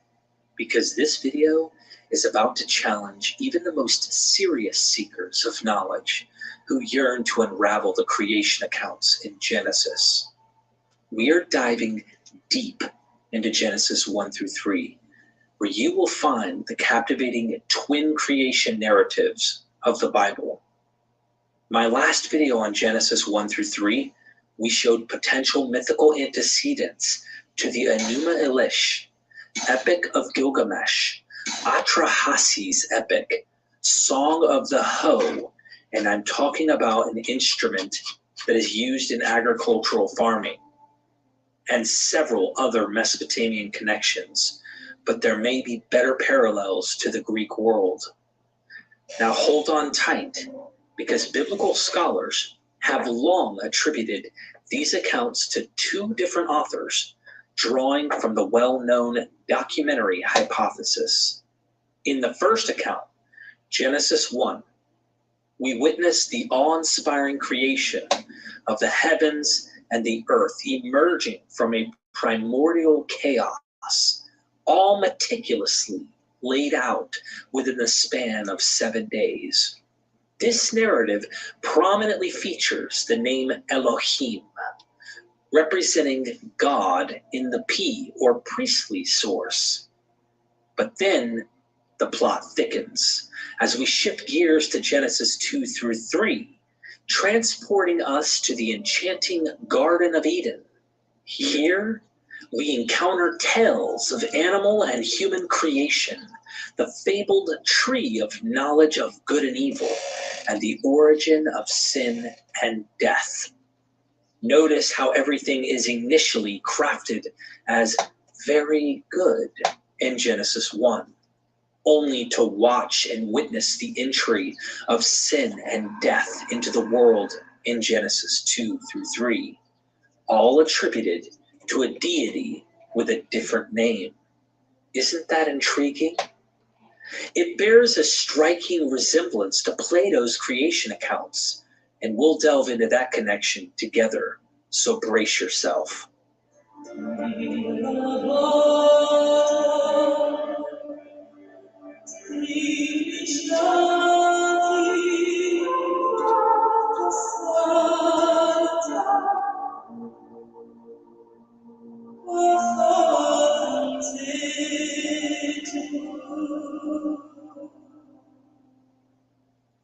because this video is about to challenge even the most serious seekers of knowledge who yearn to unravel the creation accounts in Genesis. We are diving deep into Genesis 1 through 3, where you will find the captivating twin creation narratives of the Bible. My last video on Genesis 1 through 3, we showed potential mythical antecedents to the Enuma Elish, Epic of Gilgamesh, Atrahasis epic, Song of the Hoe, and I'm talking about an instrument that is used in agricultural farming, and several other Mesopotamian connections, but there may be better parallels to the Greek world. Now hold on tight, because biblical scholars have long attributed these accounts to two different authors, drawing from the well-known documentary hypothesis. In the first account, Genesis 1, we witness the awe-inspiring creation of the heavens and the earth emerging from a primordial chaos, all meticulously laid out within the span of 7 days. This narrative prominently features the name Elohim, representing God in the P or priestly source. But then the plot thickens as we shift gears to Genesis 2 through 3, transporting us to the enchanting Garden of Eden. Here, we encounter tales of animal and human creation, the fabled tree of knowledge of good and evil, and the origin of sin and death. Notice how everything is initially crafted as very good in Genesis 1, only to watch and witness the entry of sin and death into the world in Genesis 2 through 3, all attributed to a deity with a different name. Isn't that intriguing? It bears a striking resemblance to Plato's creation accounts, and we'll delve into that connection together, so brace yourself.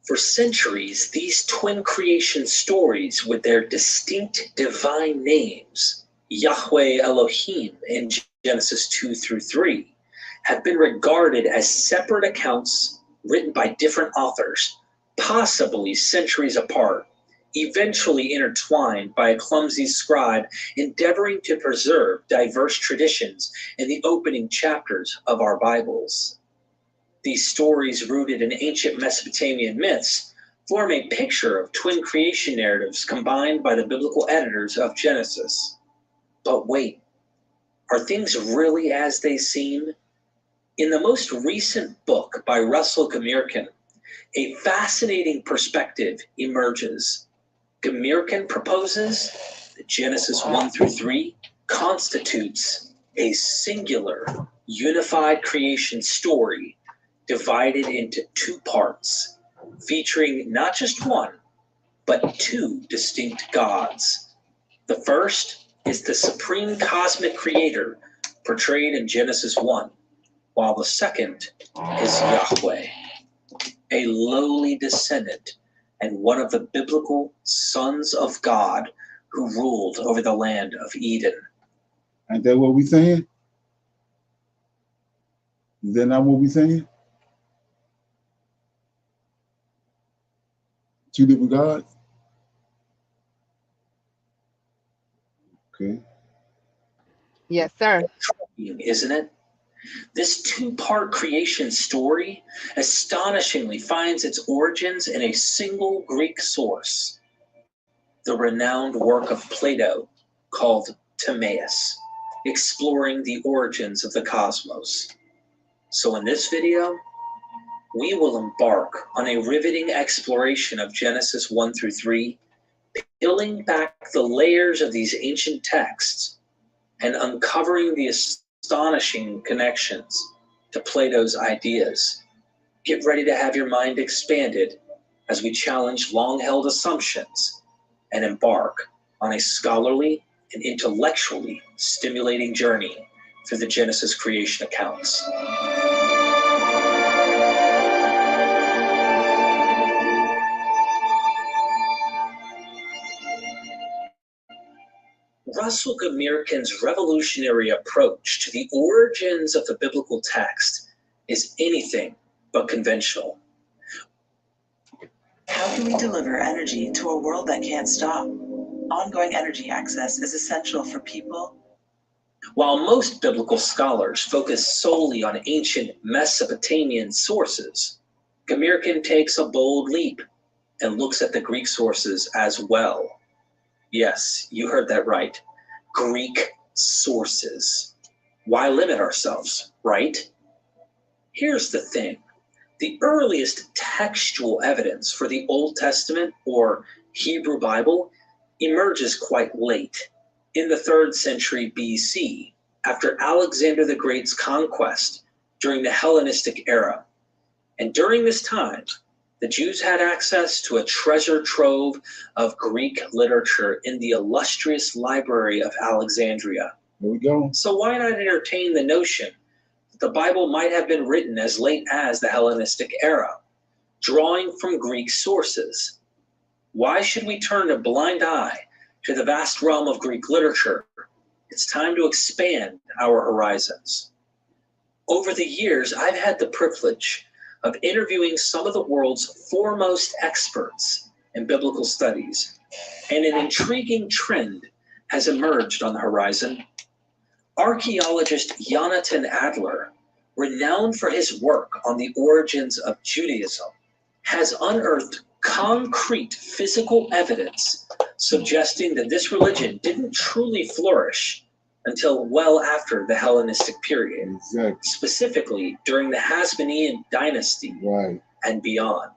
For centuries, these twin creation stories with their distinct divine names, Yahweh Elohim in Genesis 2 through 3, have been regarded as separate accounts written by different authors, possibly centuries apart, eventually intertwined by a clumsy scribe endeavoring to preserve diverse traditions in the opening chapters of our Bibles. These stories, rooted in ancient Mesopotamian myths, form a picture of twin creation narratives combined by the biblical editors of Genesis. But wait, are things really as they seem? In the most recent book by Russell Gamirkan, a fascinating perspective emerges. Gamirkan proposes that Genesis 1 through 3 constitutes a singular, unified creation story divided into two parts, featuring not just one, but two distinct gods. The first is the supreme cosmic creator portrayed in Genesis 1, while the second is Yahweh, a lowly descendant and one of the biblical sons of God who ruled over the land of Eden. Ain't that what we saying? Is that not what we saying? Two different gods? Okay. Yes, sir. Isn't it? This two-part creation story astonishingly finds its origins in a single Greek source, the renowned work of Plato called Timaeus, exploring the origins of the cosmos. So in this video, we will embark on a riveting exploration of Genesis 1 through 3, peeling back the layers of these ancient texts and uncovering the astonishing connections to Plato's ideas. Get ready to have your mind expanded as we challenge long-held assumptions and embark on a scholarly and intellectually stimulating journey through the Genesis creation accounts. Russell Gamirkin's revolutionary approach to the origins of the biblical text is anything but conventional. How can we deliver energy to a world that can't stop? Ongoing energy access is essential for people. While most biblical scholars focus solely on ancient Mesopotamian sources, Gamirkin takes a bold leap and looks at the Greek sources as well. Yes, you heard that right. Greek sources. Why limit ourselves, right? Here's the thing. The earliest textual evidence for the Old Testament or Hebrew Bible emerges quite late, in the 3rd century BC, after Alexander the Great's conquest during the Hellenistic era. And during this time, the Jews had access to a treasure trove of Greek literature in the illustrious library of Alexandria. There we go. So why not entertain the notion that the Bible might have been written as late as the Hellenistic era, drawing from Greek sources? Why should we turn a blind eye to the vast realm of Greek literature? It's time to expand our horizons. Over the years, I've had the privilege of interviewing some of the world's foremost experts in biblical studies, and an intriguing trend has emerged on the horizon. Archaeologist Jonathan Adler, renowned for his work on the origins of Judaism, has unearthed concrete physical evidence suggesting that this religion didn't truly flourish until well after the Hellenistic period, Exactly. specifically during the Hasmonean dynasty Right. and beyond.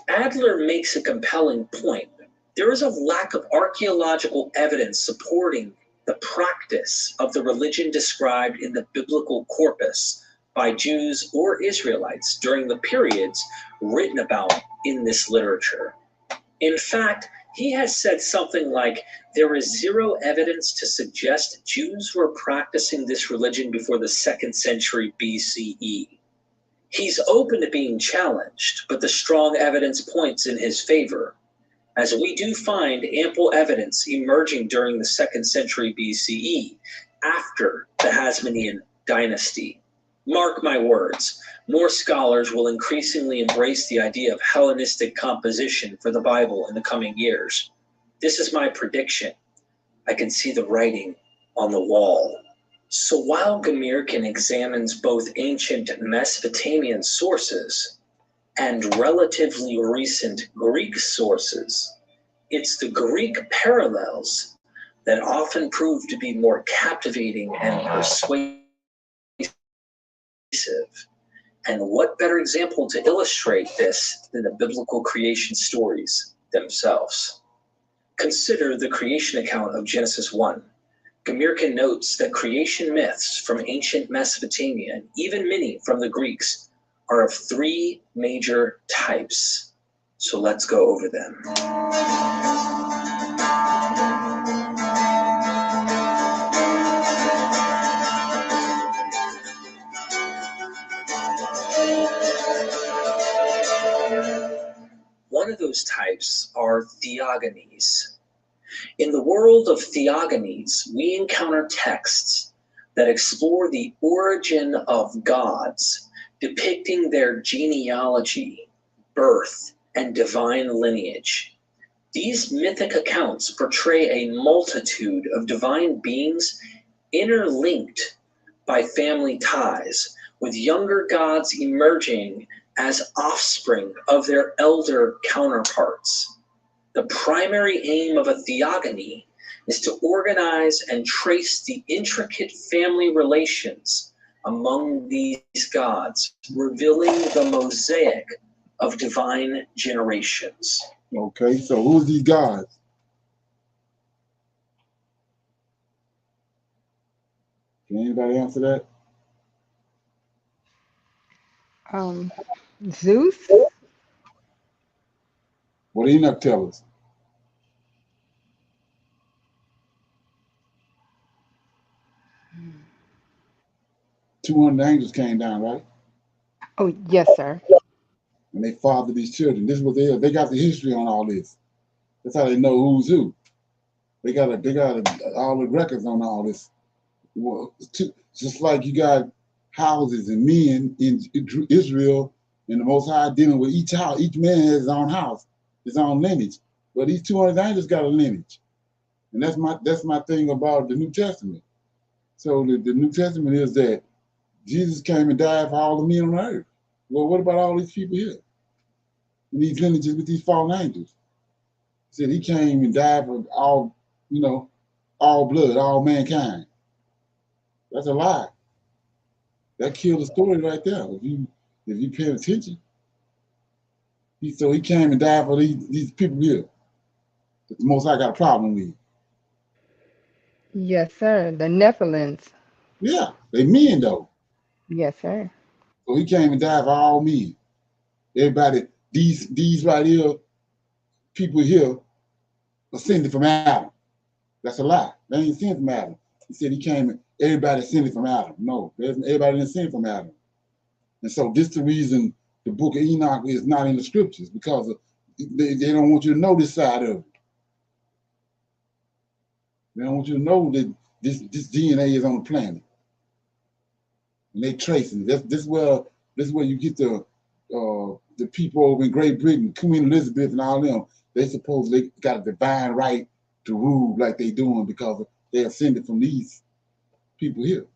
Adler makes a compelling point. There is a lack of archaeological evidence supporting the practice of the religion described in the biblical corpus by Jews or Israelites during the periods written about in this literature. In fact, he has said something like, there is zero evidence to suggest Jews were practicing this religion before the 2nd century BCE. He's open to being challenged, but the strong evidence points in his favor, as we do find ample evidence emerging during the 2nd century BCE, after the Hasmonean dynasty. Mark my words, more scholars will increasingly embrace the idea of Hellenistic composition for the Bible in the coming years. This is my prediction. I can see the writing on the wall. So while Gamirkin examines both ancient Mesopotamian sources and relatively recent Greek sources, it's the Greek parallels that often prove to be more captivating and persuasive. And what better example to illustrate this than the biblical creation stories themselves? Consider the creation account of Genesis 1. Gamirkin notes that creation myths from ancient Mesopotamia, and even many from the Greeks, are of 3 major types: So let's go over them. One of those types are theogonies. In the world of theogonies, we encounter texts that explore the origin of gods, depicting their genealogy, birth, and divine lineage. These mythic accounts portray a multitude of divine beings interlinked by family ties, with younger gods emerging as offspring of their elder counterparts. The primary aim of a theogony is to organize and trace the intricate family relations among these gods, revealing the mosaic of divine generations. Okay, so who's these gods? Can anybody answer that? Zeus? What did Enoch tell us? 200 angels came down, right? Oh, yes, sir. And they fathered these children. This is what they got the history on all this. That's how they know who's who. They got all the records on all this. Well, just like you got houses and men in Israel, and the Most High dealing with each house. Each man has his own house, his own lineage. But these 200 angels got a lineage, and that's my thing about the New Testament. So the New Testament is that Jesus came and died for all the men on earth. Well, what about all these people here in these lineages with these fallen angels? He said he came and died for all, all blood, all mankind. That's a lie. That killed the story right there. If you pay attention, he came and died for these people here that the Most High got a problem with. Yes, sir. The Nephilims. Yeah, they men though. Yes, sir. So he came and died for all men. Everybody, these right here, people here, ascended from Adam. That's a lie. They ain't ascended from Adam. He said he came and everybody ascended from Adam. No, everybody didn't ascend from Adam. And so this is the reason the Book of Enoch is not in the scriptures, because they don't want you to know this side of it. They don't want you to know that this DNA is on the planet. And they tracing it. This is where you get the people over in Great Britain, Queen Elizabeth and all them. They supposedly got a divine right to rule like they doing because they ascended from these people here.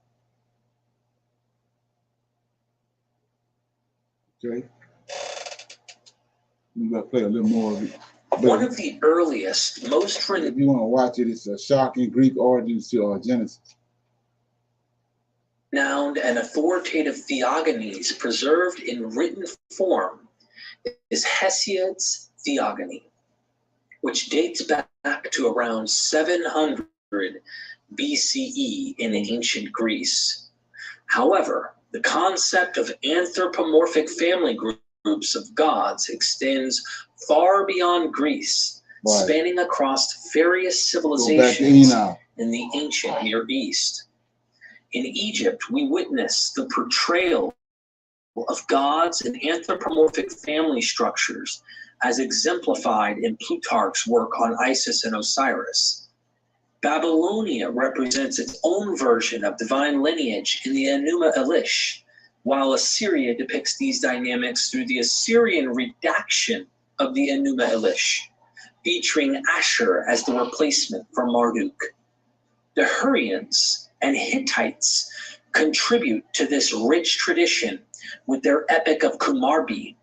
Okay. I'm gonna play a little more of it. One of the earliest, most if you want to watch it, it's a shocking Greek origins to Genesis. renowned and authoritative theogonies preserved in written form is Hesiod's Theogony, which dates back to around 700 BCE in ancient Greece. However, the concept of anthropomorphic family groups of gods extends far beyond Greece, Right. spanning across various civilizations in the ancient Near East. In Egypt, we witness the portrayal of gods in anthropomorphic family structures as exemplified in Plutarch's work on Isis and Osiris. Babylonia represents its own version of divine lineage in the Enuma Elish, while Assyria depicts these dynamics through the Assyrian redaction of the Enuma Elish, featuring Ashur as the replacement for Marduk. The Hurrians and Hittites contribute to this rich tradition with their Epic of Kumarbi,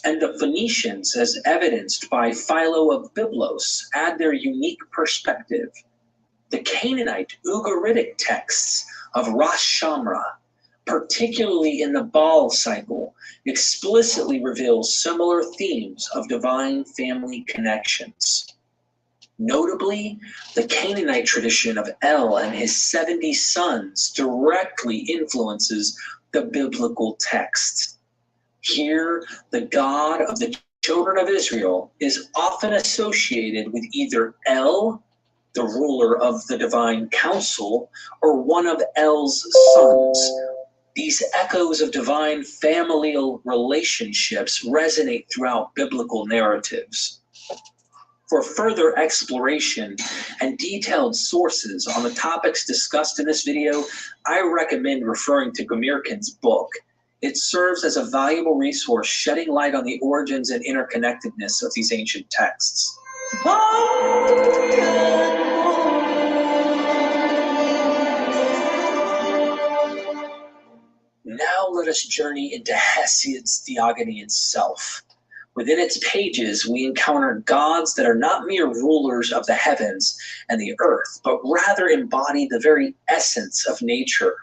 and the Phoenicians, as evidenced by Philo of Byblos, add their unique perspective. The Canaanite Ugaritic texts of Ras Shamra, particularly in the Baal cycle, explicitly reveal similar themes of divine family connections. Notably, the Canaanite tradition of El and his 70 sons directly influences the biblical texts. Here, the God of the children of Israel is often associated with either El, the ruler of the divine council, or one of El's sons. These echoes of divine familial relationships resonate throughout biblical narratives. For further exploration and detailed sources on the topics discussed in this video, I recommend referring to Gomirkin's book. It serves as a valuable resource shedding light on the origins and interconnectedness of these ancient texts. Now let us journey into Hesiod's theogony itself. Within its pages, we encounter gods that are not mere rulers of the heavens and the earth, but rather embody the very essence of nature.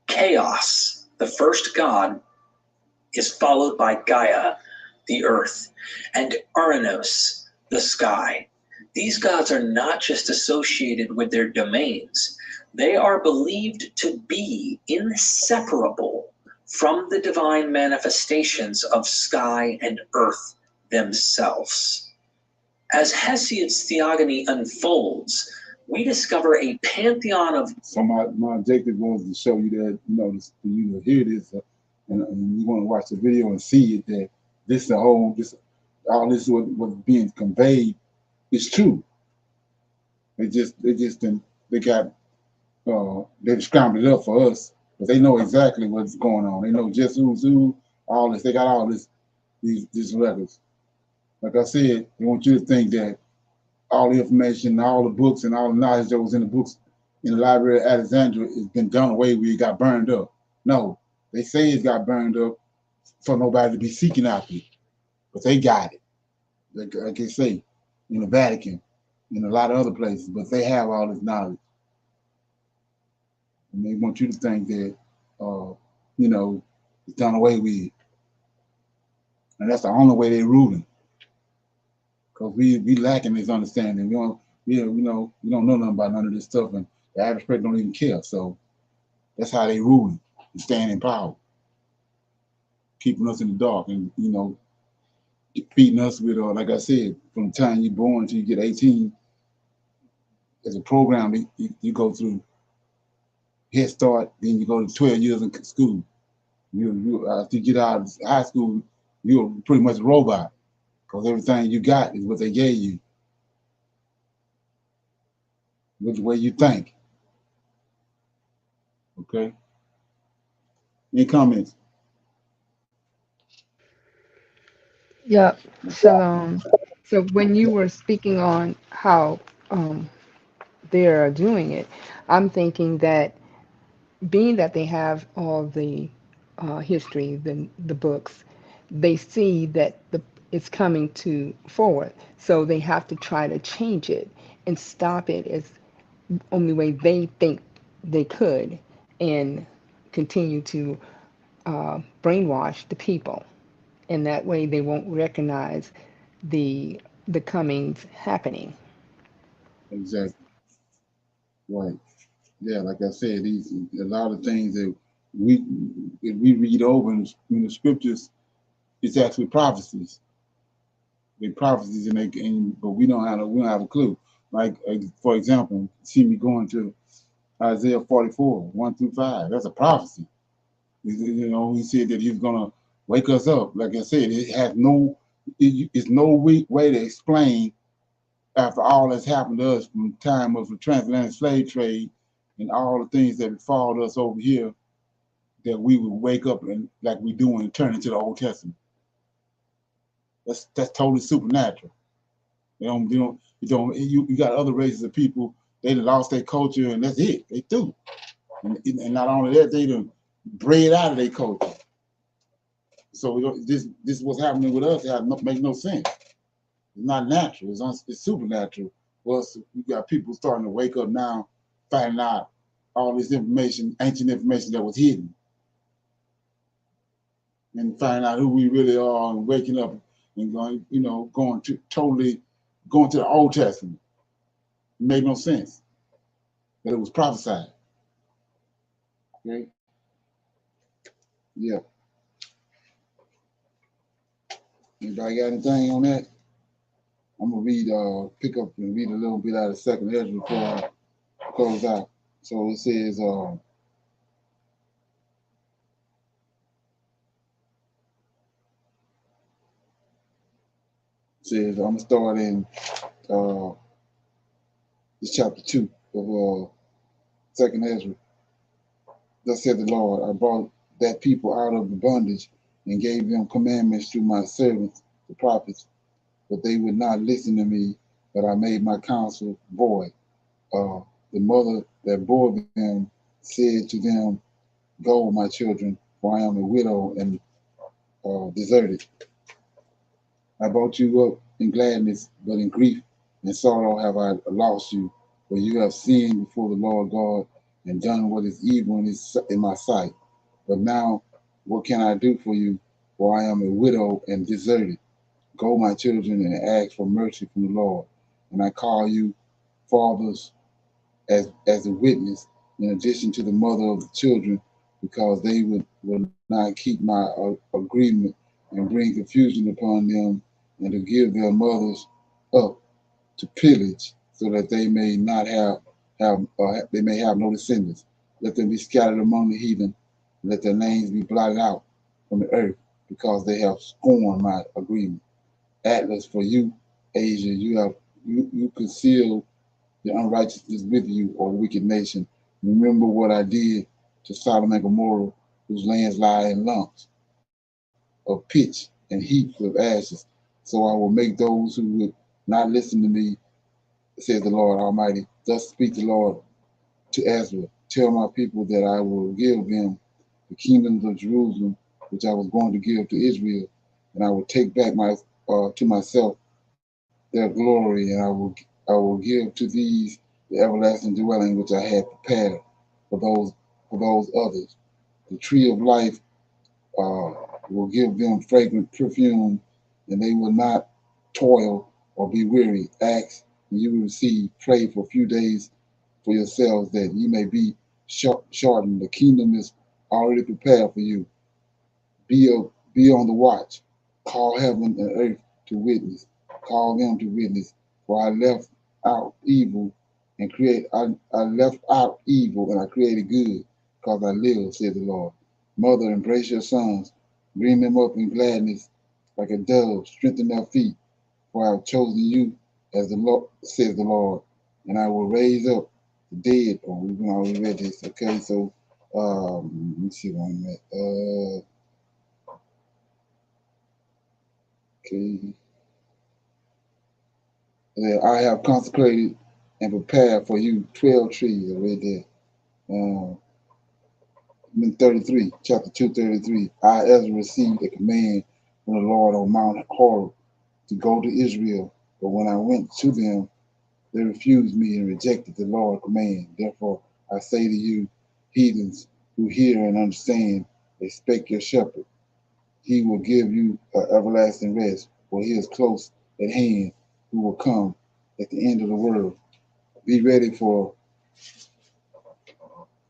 Chaos, the first god, is followed by Gaia, the earth, and Uranos, the sky. These gods are not just associated with their domains, they are believed to be inseparable from the divine manifestations of sky and earth themselves. As Hesiod's theogony unfolds, we discover a pantheon of... So my objective was to show you that, for you to hear this, and you want to watch the video and see it, that this all this was being conveyed is true. They've scrambled it up for us, but they know exactly what's going on. They know just who's who, all this. They got all these records. Like I said, they want you to think that all the information, all the books, and all the knowledge that was in the books in the Library of Alexandria has been done away with. It got burned up. No, they say it got burned up for nobody to be seeking after it, but they got it. Like they say, in the Vatican, in a lot of other places, but they have all this knowledge. And they want you to think that, it's done away with. And that's the only way they're ruling. Because we lacking this understanding. We don't know nothing about none of this stuff, and the average person don't even care. So that's how they ruling and staying in power. Keeping us in the dark and, beating us with, like I said, from the time you're born until you get 18, as a program you go through Head Start, then you go to 12 years in school. After you get out of high school, you're pretty much a robot, because everything you got is what they gave you, with the way you think. Okay? Any comments? Yeah. So, so when you were speaking on how they're doing it, I'm thinking that being that they have all the history, the books, they see that it's coming to forward, so they have to try to change it and stop it as only way they think they could, and continue to brainwash the people, and that way they won't recognize the comings happening. Exactly. Right. Yeah, like I said, a lot of things that we read over in the scriptures, it's actually prophecies. They're prophecies, but we don't have a clue. Like for example, see me going to Isaiah 44, 1-5. That's a prophecy. He said that he's gonna wake us up. Like I said, it's no way to explain, after all that's happened to us from the time of the transatlantic slave trade and all the things that befall us over here, that we would wake up and like we do and turn into the Old Testament. That's totally supernatural. You got other races of people, they lost their culture and that's it. They do. And not only that, they done bred out of their culture. So this what's happening with us make no sense. It's not natural. It's supernatural. Well, we got people starting to wake up now, finding out all this information, ancient information that was hidden, and finding out who we really are, and waking up and going to the Old Testament. It made no sense, but it was prophesied. Okay. Yeah. Anybody got anything on that? I'm gonna read, pick up and read a little bit out of Second Ezra before I close out. So it says, I'm gonna start in this chapter 2 of Second Ezra. Thus said the Lord, I brought that people out of the bondage and gave them commandments through my servants, the prophets, but they would not listen to me, but I made my counsel void. The mother that bore them said to them, go, my children, for I am a widow and deserted. I brought you up in gladness, but in grief and sorrow have I lost you, for you have sinned before the Lord God and done what is evil in my sight. But now, what can I do for you? For I am a widow and deserted. Go, my children, and ask for mercy from the Lord. And I call you fathers as a witness, in addition to the mother of the children, because they will not keep my agreement and bring confusion upon them, and to give their mothers up to pillage, so that they may not they may have no descendants. Let them be scattered among the heathen, and let their names be blotted out from the earth, because they have scorned my agreement. Atlas, for you, Asia, you conceal the unrighteousness with you, or wicked nation. Remember what I did to Sodom and Gomorrah, whose lands lie in lumps of pitch and heaps of ashes. So I will make those who would not listen to me, says the Lord Almighty. Thus speak the Lord to Ezra. Tell my people that I will give them the kingdoms of Jerusalem, which I was going to give to Israel, and I will take back to myself their glory, and I will give to these the everlasting dwelling which I had prepared for those others. The tree of life uh, will give them fragrant perfume, and they will not toil or be weary. Ask, and you will receive. Pray for a few days for yourselves, that you may be shortened. The kingdom is already prepared for you. Be on the watch. Call heaven and earth to witness. Call them to witness. For I left out evil and I left out evil and I created good, because I live, said the Lord. Mother, embrace your sons. Bring them up in gladness like a dove. Strengthen their feet. For I have chosen you, as the Lord, says the Lord, and I will raise up the dead. Oh, we've already read this. Okay, so let me see where I'm at. Okay. I have consecrated and prepared for you 12 trees. I read that. In 33, chapter 233. I, Ezra, received a command from the Lord on Mount Horeb to go to Israel. But when I went to them, they refused me and rejected the Lord's command. Therefore, I say to you, heathens who hear and understand, expect your shepherd. He will give you everlasting rest, for he is close at hand, who will come at the end of the world. Be ready for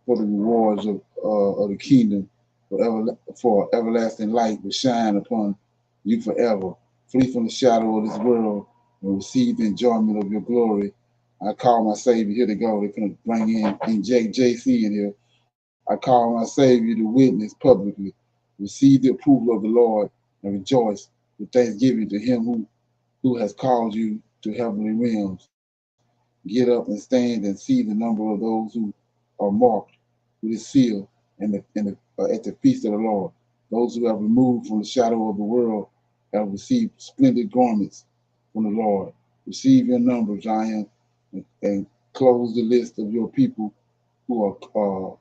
the rewards of the kingdom, for everlasting light will shine upon you forever. Flee from the shadow of this world and receive the enjoyment of your glory. I call my Savior, here to go. They're going to bring in JC in here. I call my Savior to witness publicly. Receive the approval of the Lord and rejoice with thanksgiving to him who has called you to heavenly realms. Get up and stand and see the number of those who are marked with his seal at the feast of the Lord. Those who have removed from the shadow of the world have received splendid garments from the Lord. Receive your number, Zion, and close the list of your people who are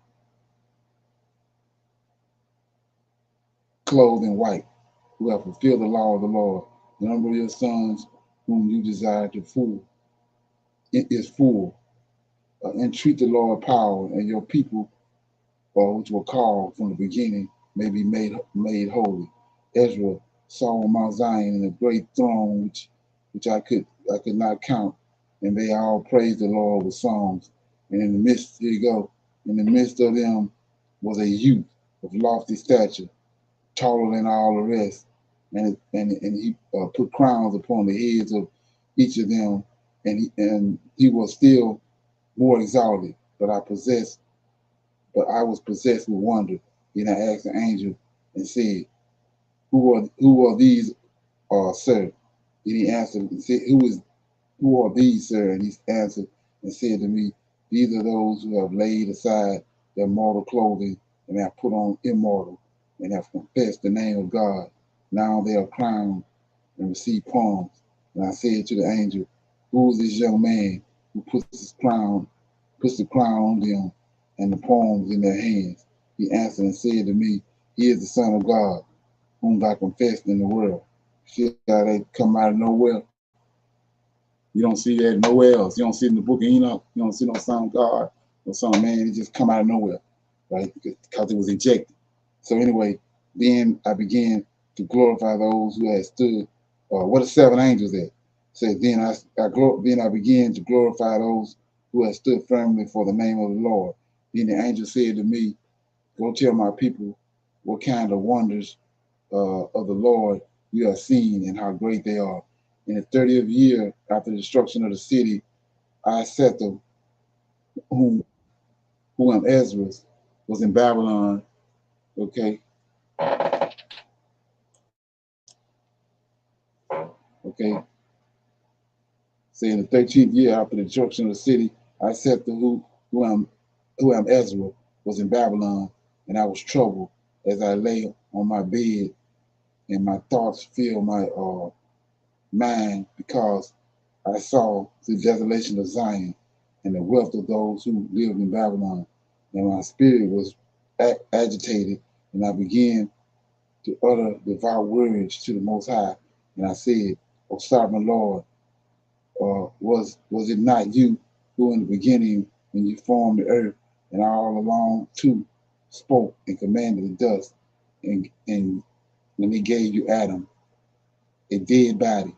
clothed in white, who have fulfilled the law of the Lord. The number of your sons whom you desire to fool, it is full. Entreat the Lord power, and your people, which were called from the beginning, may be made holy. Ezra saw on Mount Zion in a great throne which I could not count, and they all praised the Lord with songs. And in the midst, here you go, in the midst of them was a youth of lofty stature, taller than all the rest. and he put crowns upon the heads of each of them, and he was still more exalted. But I was possessed with wonder. Then I asked the angel and said, Who are these, sir? And he answered and said, Who are these, sir? And he answered and said to me, These are those who have laid aside their mortal clothing and have put on immortal, and have confessed the name of God. Now they are crowned and receive palms. And I said to the angel, Who is this young man who puts the crown on them and the palms in their hands? He answered and said to me, He is the Son of God, whom I confessed in the world. See how they come out of nowhere? You don't see that nowhere else. You don't see it in the book of Enoch. You don't see no Son of God, no Son of Man. It just come out of nowhere, right? Because it was ejected. So anyway, then I began to glorify those who had stood. What are seven angels at? Said then I began to glorify those who had stood firmly for the name of the Lord. Then the angel said to me, Go tell my people what kind of wonders of the Lord you have seen and how great they are. In the 30th year after the destruction of the city, Isethel, whom Esdras was in Babylon, okay, say in the 13th year after the destruction of the city, Isethel, who Ezra was in Babylon, and I was troubled as I lay on my bed, and my thoughts filled my mind because I saw the desolation of Zion and the wealth of those who lived in Babylon. And my spirit was agitated, and I began to utter devout words to the Most High. And I said, O sovereign Lord, was it not you who in the beginning, when you formed the earth, and all along too, spoke and commanded the dust, and when he gave you Adam, a dead body,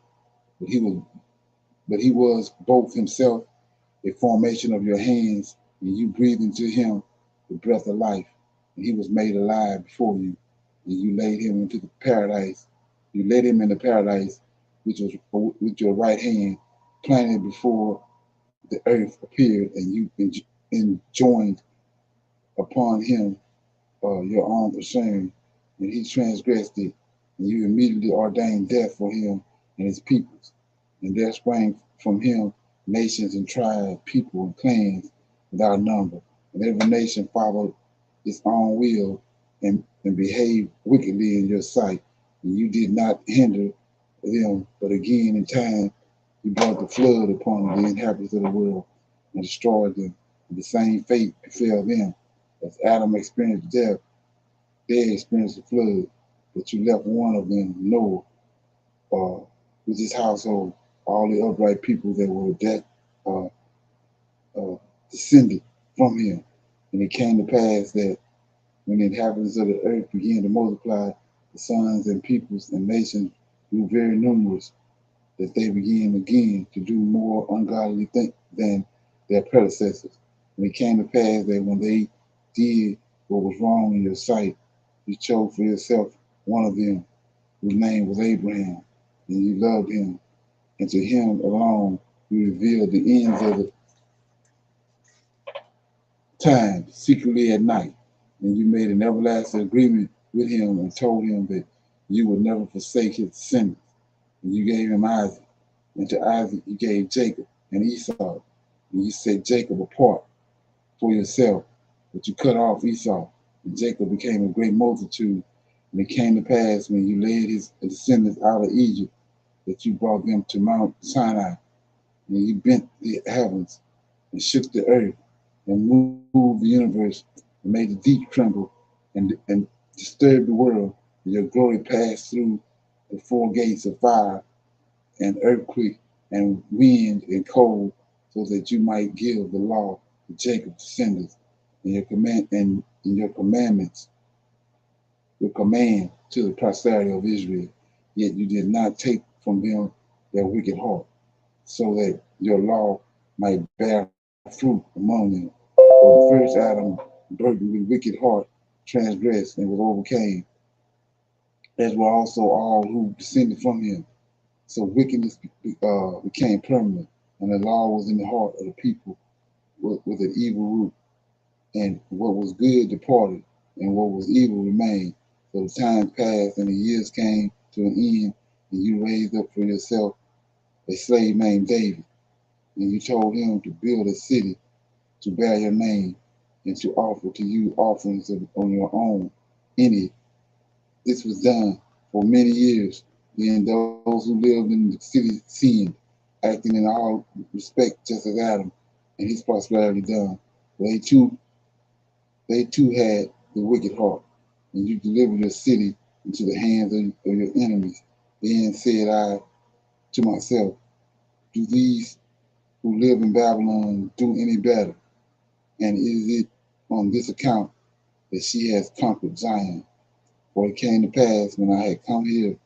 but he was both himself, a formation of your hands, and you breathed into him the breath of life, and he was made alive before you, and you laid him into the paradise. You led him into paradise, which was with your right hand, planted before the earth appeared, and you enjoined upon him your own concern, and he transgressed it, and you immediately ordained death for him and his peoples. And there sprang from him nations and tribes, people and clans without number. And every nation followed its own will and behaved wickedly in your sight. And you did not hinder them, but again in time you brought the flood upon the inhabitants of the world and destroyed them. And the same fate befell them. As Adam experienced death, they experienced the flood, but you left one of them, Noah, with his household, all the upright people that were descended from him. And it came to pass that when the inhabitants of the earth began to multiply, the sons and peoples and nations grew very numerous, that they began again to do more ungodly things than their predecessors. And it came to pass that when they did what was wrong in your sight, you chose for yourself one of them, whose name was Abraham, and you loved him, and to him alone you revealed the ends of the time secretly at night. And you made an everlasting agreement with him and told him that you would never forsake his descendants. And you gave him Isaac, and to Isaac you gave Jacob and Esau. And you set Jacob apart for yourself, but you cut off Esau. And Jacob became a great multitude. And it came to pass when you led his descendants out of Egypt that you brought them to Mount Sinai, and you bent the heavens and shook the earth and moved the universe and made the deep tremble and disturbed the world. And your glory passed through the four gates of fire and earthquake and wind and cold, so that you might give the law to Jacob's descendants and your commandments, your command to the posterity of Israel. Yet you did not take from them their wicked heart, so that your law might bear fruit among them. For the first Adam, burdened with wicked heart, transgressed and was overcame, as were also all who descended from him. So wickedness became permanent, and the law was in the heart of the people with an evil root. And what was good departed, and what was evil remained. So the time passed, and the years came to an end, and you raised up for yourself a slave named David, and you told him to build a city to bear your name, and to offer to you offerings on your own in it. This was done for many years. Then those who lived in the city sinned, acting in all respect just as Adam and his prosperity done. They too had the wicked heart, and you delivered your city into the hands of your enemies. Then said I to myself, do these who live in Babylon do any better? And is it on this account that she has conquered Zion? For it came to pass when I had come here,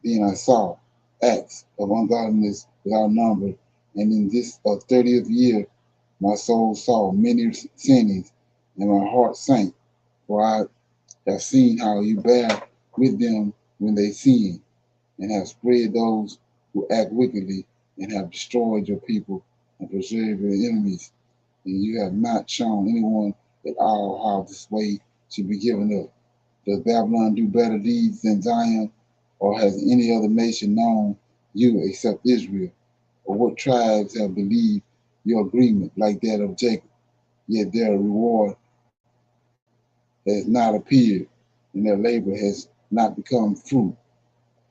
then I saw acts of ungodliness without number, and in this 30th year my soul saw many sinnings, and my heart sank, for I have seen how you bear with them when they sin, and have spread those who act wickedly, and have destroyed your people, and preserved your enemies, and you have not shown anyone at all how this way should be given up. Does Babylon do better deeds than Zion, or has any other nation known you except Israel? Or what tribes have believed your agreement like that of Jacob? Yet their reward has not appeared, and their labor has not become fruit.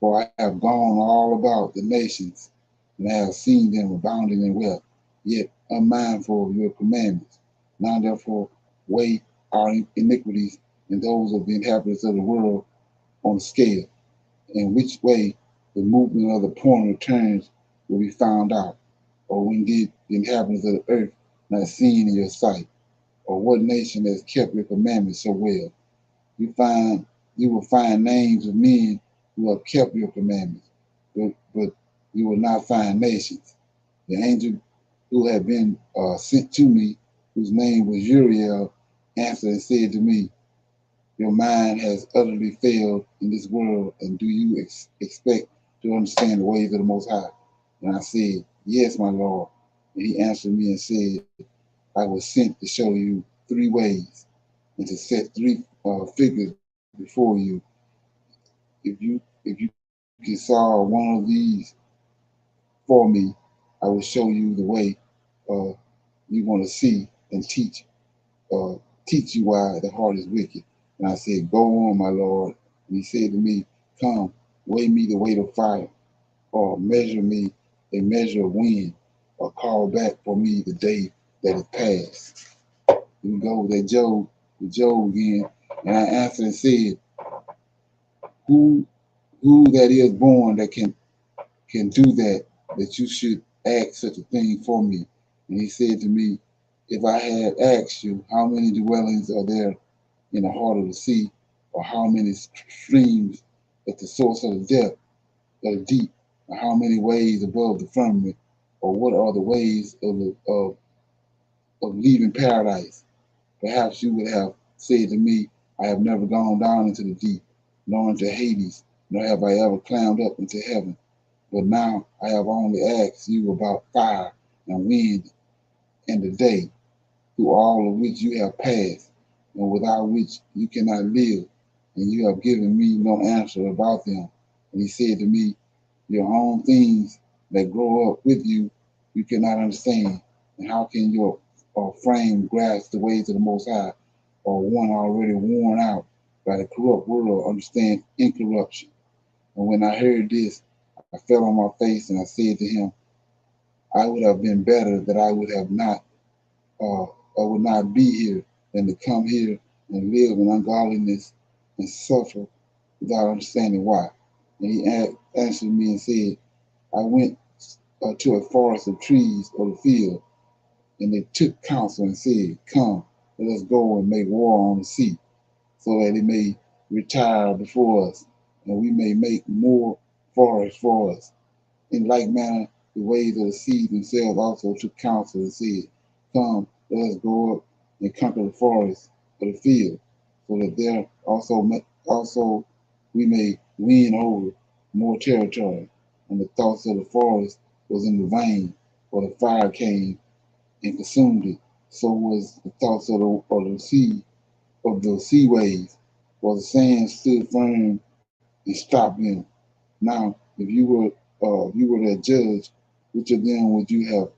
For I have gone all about the nations, and I have seen them abounding in wealth, yet unmindful of your commandments. Now therefore weigh our iniquities and those of the inhabitants of the world on the scale, and which way the movement of the point returns will be found out. Or when did the inhabitants of the earth not seen in your sight? Or what nation has kept your commandments so well? You will find names of men who have kept your commandments, but you will not find nations. The angel who had been sent to me, whose name was Uriel, answered and said to me, your mind has utterly failed in this world, and do you expect to understand the ways of the Most High? And I said, yes, my Lord. And he answered me and said, I was sent to show you three ways, and to set three figures before you. If you can solve one of these for me, I will show you the way you want to see and uh, teach you why the heart is wicked. And I said, go on, my Lord. And he said to me, come, weigh me the weight of fire, or measure me a measure of wind, or call back for me the day that is past. We go with Job again. And I answered and said, who that is born that can do that you should ask such a thing for me? And he said to me, if I had asked you how many dwellings are there in the heart of the sea, or how many streams at the source of the depth of the deep, or how many ways above the firmament, or what are the ways of leaving paradise? Perhaps you would have said to me, I have never gone down into the deep, nor into Hades, nor have I ever climbed up into heaven. But now I have only asked you about fire and wind and the day, through all of which you have passed, and without which you cannot live, and you have given me no answer about them. And he said to me, your own things that grow up with you, you cannot understand. And how can your frame grasp the ways of the Most High, or one already worn out by the corrupt world understand incorruption? And when I heard this, I fell on my face and I said to him, I would have been better that I would not be here than to come here and live in ungodliness and suffer without understanding why. And he answered me and said, I went to a forest of trees of the field, and they took counsel and said, come, let us go and make war on the sea, so that it may retire before us, and we may make more forest for us. In like manner, the waves of the sea themselves also took counsel and said, come, let us go up and conquer the forest of the field, so that there also we may win over more territory, and the thoughts of the forest was in the vein, for the fire came and consumed it. So was the thoughts of the sea waves, for the sand stood firm and stopped them. Now, if you were their judge, which of them would you have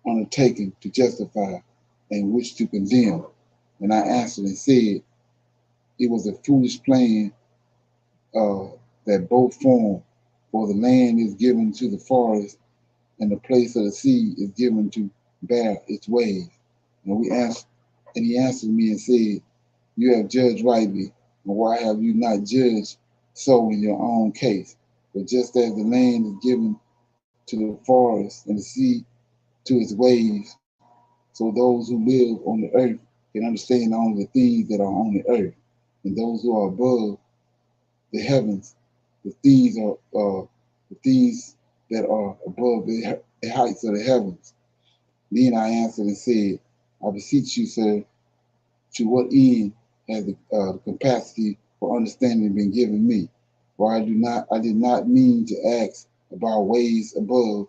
undertaken to justify, and which to condemn? And I answered and said, it was a foolish plan uh, that both form, for the land is given to the forest, and the place of the sea is given to bear its waves. And we asked, and he answered me and said, you have judged rightly, and why have you not judged so in your own case? But just as the land is given to the forest and the sea to its waves, so those who live on the earth can understand only the things that are on the earth, and those who are above the heavens, the things that are above the heights of the heavens. Then I answered and said, I beseech you, sir, to what end has the capacity for understanding been given me? For I did not mean to ask about ways above,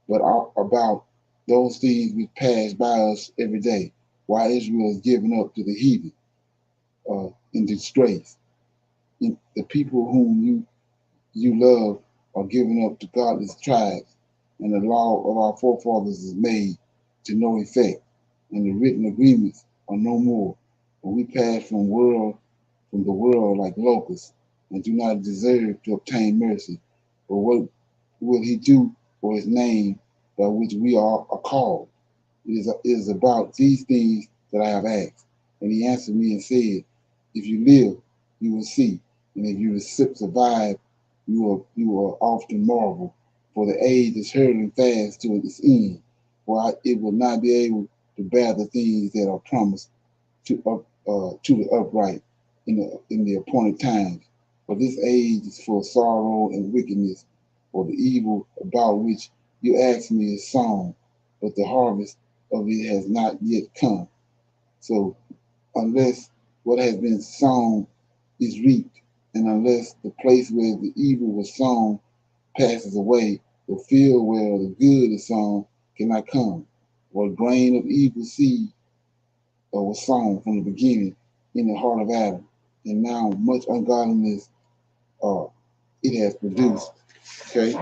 but about those things which pass by us every day. Why Israel is given up to the heathen in disgrace. The people whom you love are given up to godless tribes, and the law of our forefathers is made to no effect, and the written agreements are no more. For we pass from the world like locusts, and do not deserve to obtain mercy. But what will he do for his name by which we are called? It is about these things that I have asked. And he answered me and said, if you live, you will see. And if you survive, you will often marvel. For the age is hurrying fast to its end. For it will not be able to bear the things that are promised to the upright in the appointed times. For this age is full of sorrow and wickedness. For the evil about which you ask me is sown, but the harvest of it has not yet come. So unless what has been sown is reaped, and unless the place where the evil was sown passes away, the field where the good is sown cannot come. For a grain of evil seed was sown from the beginning in the heart of Adam, and now much ungodliness uh, it has produced. Okay,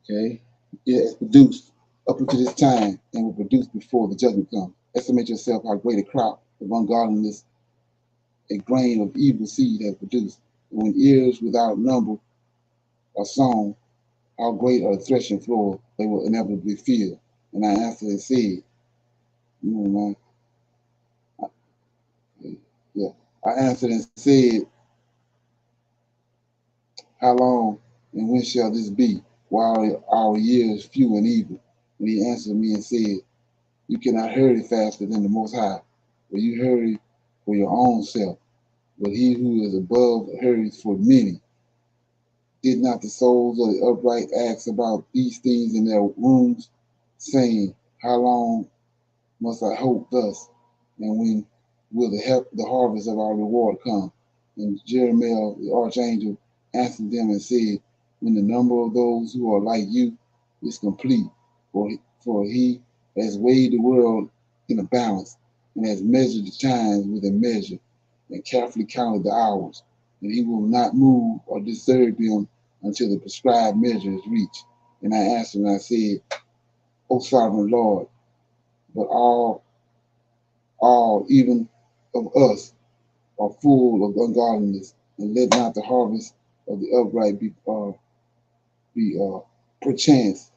okay, it has produced up until this time, and will produce before the judgment comes. Estimate yourself how great a crop of ungodliness a grain of evil seed has produced. And when ears without number are sown, how great are the threshing floor they will inevitably fill. And I answered and said, you know, yeah, I answered and said, how long and when shall this be, while our years few and evil? And he answered me and said, you cannot hurry faster than the Most High, for you hurry for your own self, but he who is above hurries for many. Did not the souls of the upright ask about these things in their wombs, saying, how long must I hope thus? And when will the harvest of our reward come? And Jeremiah, the archangel, answered them and said, when the number of those who are like you is complete, for he has weighed the world in a balance, and has measured the times with a measure, and carefully counted the hours, and he will not move or disturb them until the prescribed measure is reached. And I answered and I said, O sovereign Lord, but all, even of us, are full of ungodliness, and let not the harvest of the upright be perchance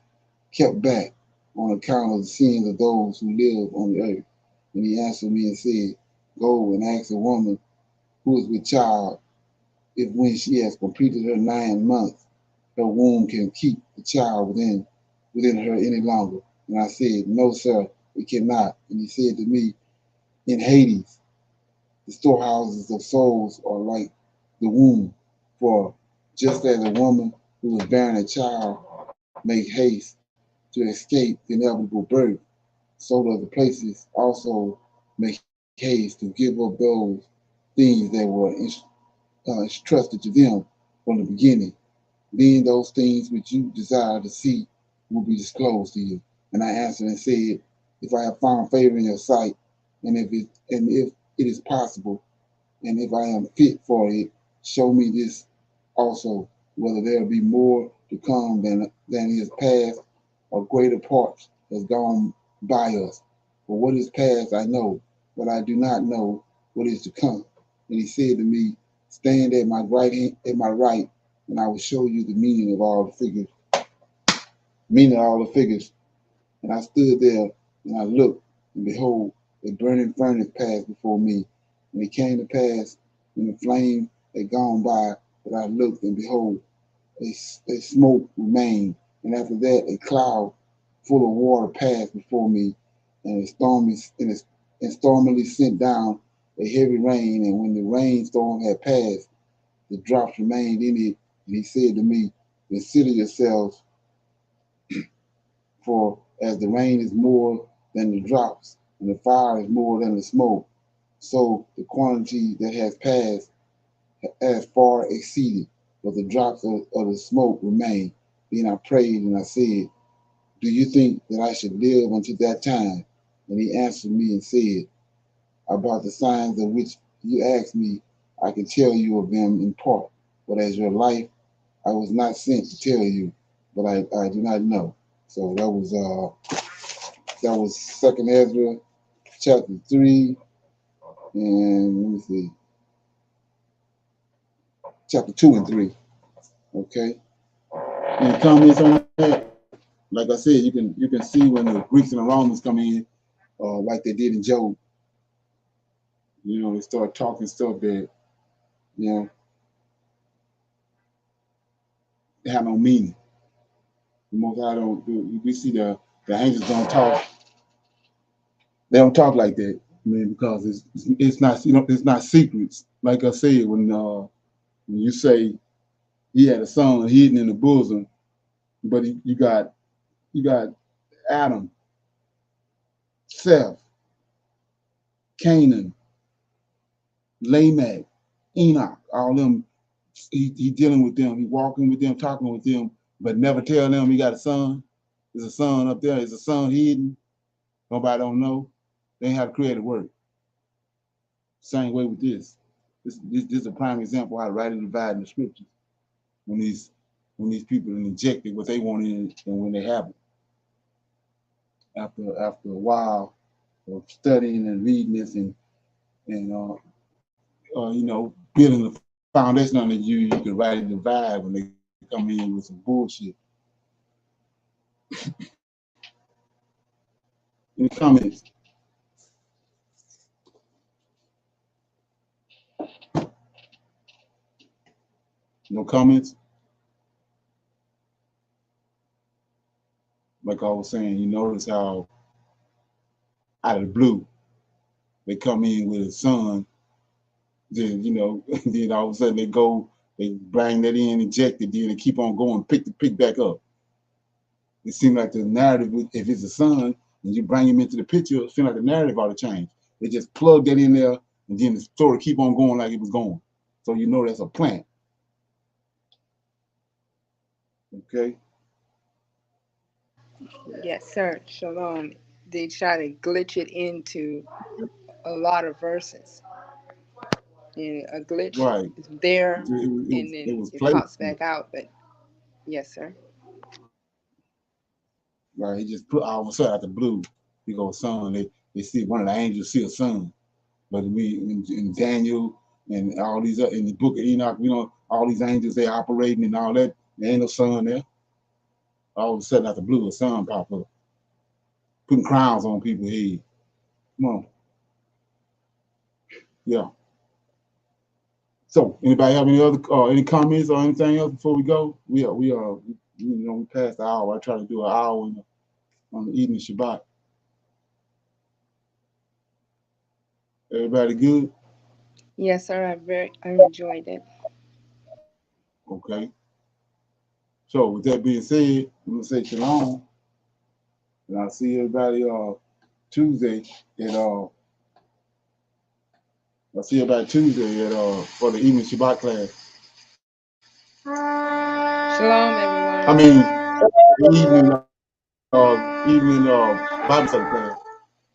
kept back on account of the sins of those who live on the earth. And he answered me and said, go and ask a woman who is with child if when she has completed her 9 months, her womb can keep the child within her any longer. And I said, no, sir, it cannot. And he said to me, in Hades, the storehouses of souls are like the womb. For just as a woman who is bearing a child make haste to escape the inevitable birth, so do the places also make haste to give up those things that were entrusted to them from the beginning. Then those things which you desire to see will be disclosed to you. And I answered and said, if I have found favor in your sight, and if it is possible, and if I am fit for it, show me this also, whether there be more to come than is past, or greater parts has gone by us. For what is past I know, but I do not know what is to come. And he said to me, stand at my right hand, at my right, and I will show you the meaning of all the figures. And I stood there and I looked, and behold, a burning furnace passed before me. And it came to pass when the flame had gone by that I looked, and behold, a smoke remained. And after that, a cloud full of water passed before me, and stormily sent down a heavy rain. And when the rainstorm had passed, the drops remained in it. And he said to me, consider yourselves, for as the rain is more than the drops, and the fire is more than the smoke, so the quantity that has passed has far exceeded, but the drops of the smoke remain. Then I prayed and I said, do you think that I should live unto that time? And he answered me and said, about the signs of which you asked me, I can tell you of them in part, but as your life, I was not sent to tell you, but I do not know. So that was Second Ezra chapter 3, and let me see, chapter 2 and 3. Okay. Any comments on that? Like I said, you can see when the Greeks and the Romans come in, like they did in Job. You know, they start talking stuff that, you know, they have no meaning. The Most High don't. We see the angels don't talk. They don't talk like that. I mean, because it's not, you know, it's not secrets. Like I said, when you say he had a son hidden in the bosom, but you got Adam, Seth, Canaan, Lamech, Enoch, all them. He dealing with them. He walking with them, talking with them, but never tell them he got a son. There's a son up there. There's a son hidden. Nobody don't know. They ain't how to create a word. Same way with this. This is a prime example how to rightly divide in the scriptures. When these people injected what they want in, and when they have it. After a while of studying and reading this and you know, building the foundation on it, you can rightly divide when they come in with some bullshit. Any comments? No comments? Like I was saying, you notice how out of the blue they come in with a son, then you know, then all of a sudden they bring that in, inject it, then they keep on going, pick back up. It seems like the narrative, if it's a son and you bring him into the picture, it seems like the narrative ought to change. They just plug that in there, and then the story keep on going like it was going. So you know that's a plant. Okay. Yes, sir. Shalom. They try to glitch it into a lot of verses. And a glitch Right. is there, It and then was it played. pops back out. But yes, sir. Right. He just put all of a sudden out the blue, he goes son. They see one of the angels see a son. But we in Daniel and all these in the book of Enoch, you know, all these angels they operating and all that. There ain't no sun there. All of a sudden, out the blue, a sun pop up, putting crowns on people's head. Come on, yeah. So, anybody have any comments or anything else before we go? We passed the hour. I try to do an hour on the evening Shabbat. Everybody good? Yes, sir. I enjoyed it. Okay. So, with that being said, I'm gonna say shalom, and I'll see everybody Tuesday at I'll see you back Tuesday at for the evening Shabbat class. Shalom, everyone. I mean, the evening Bible study class.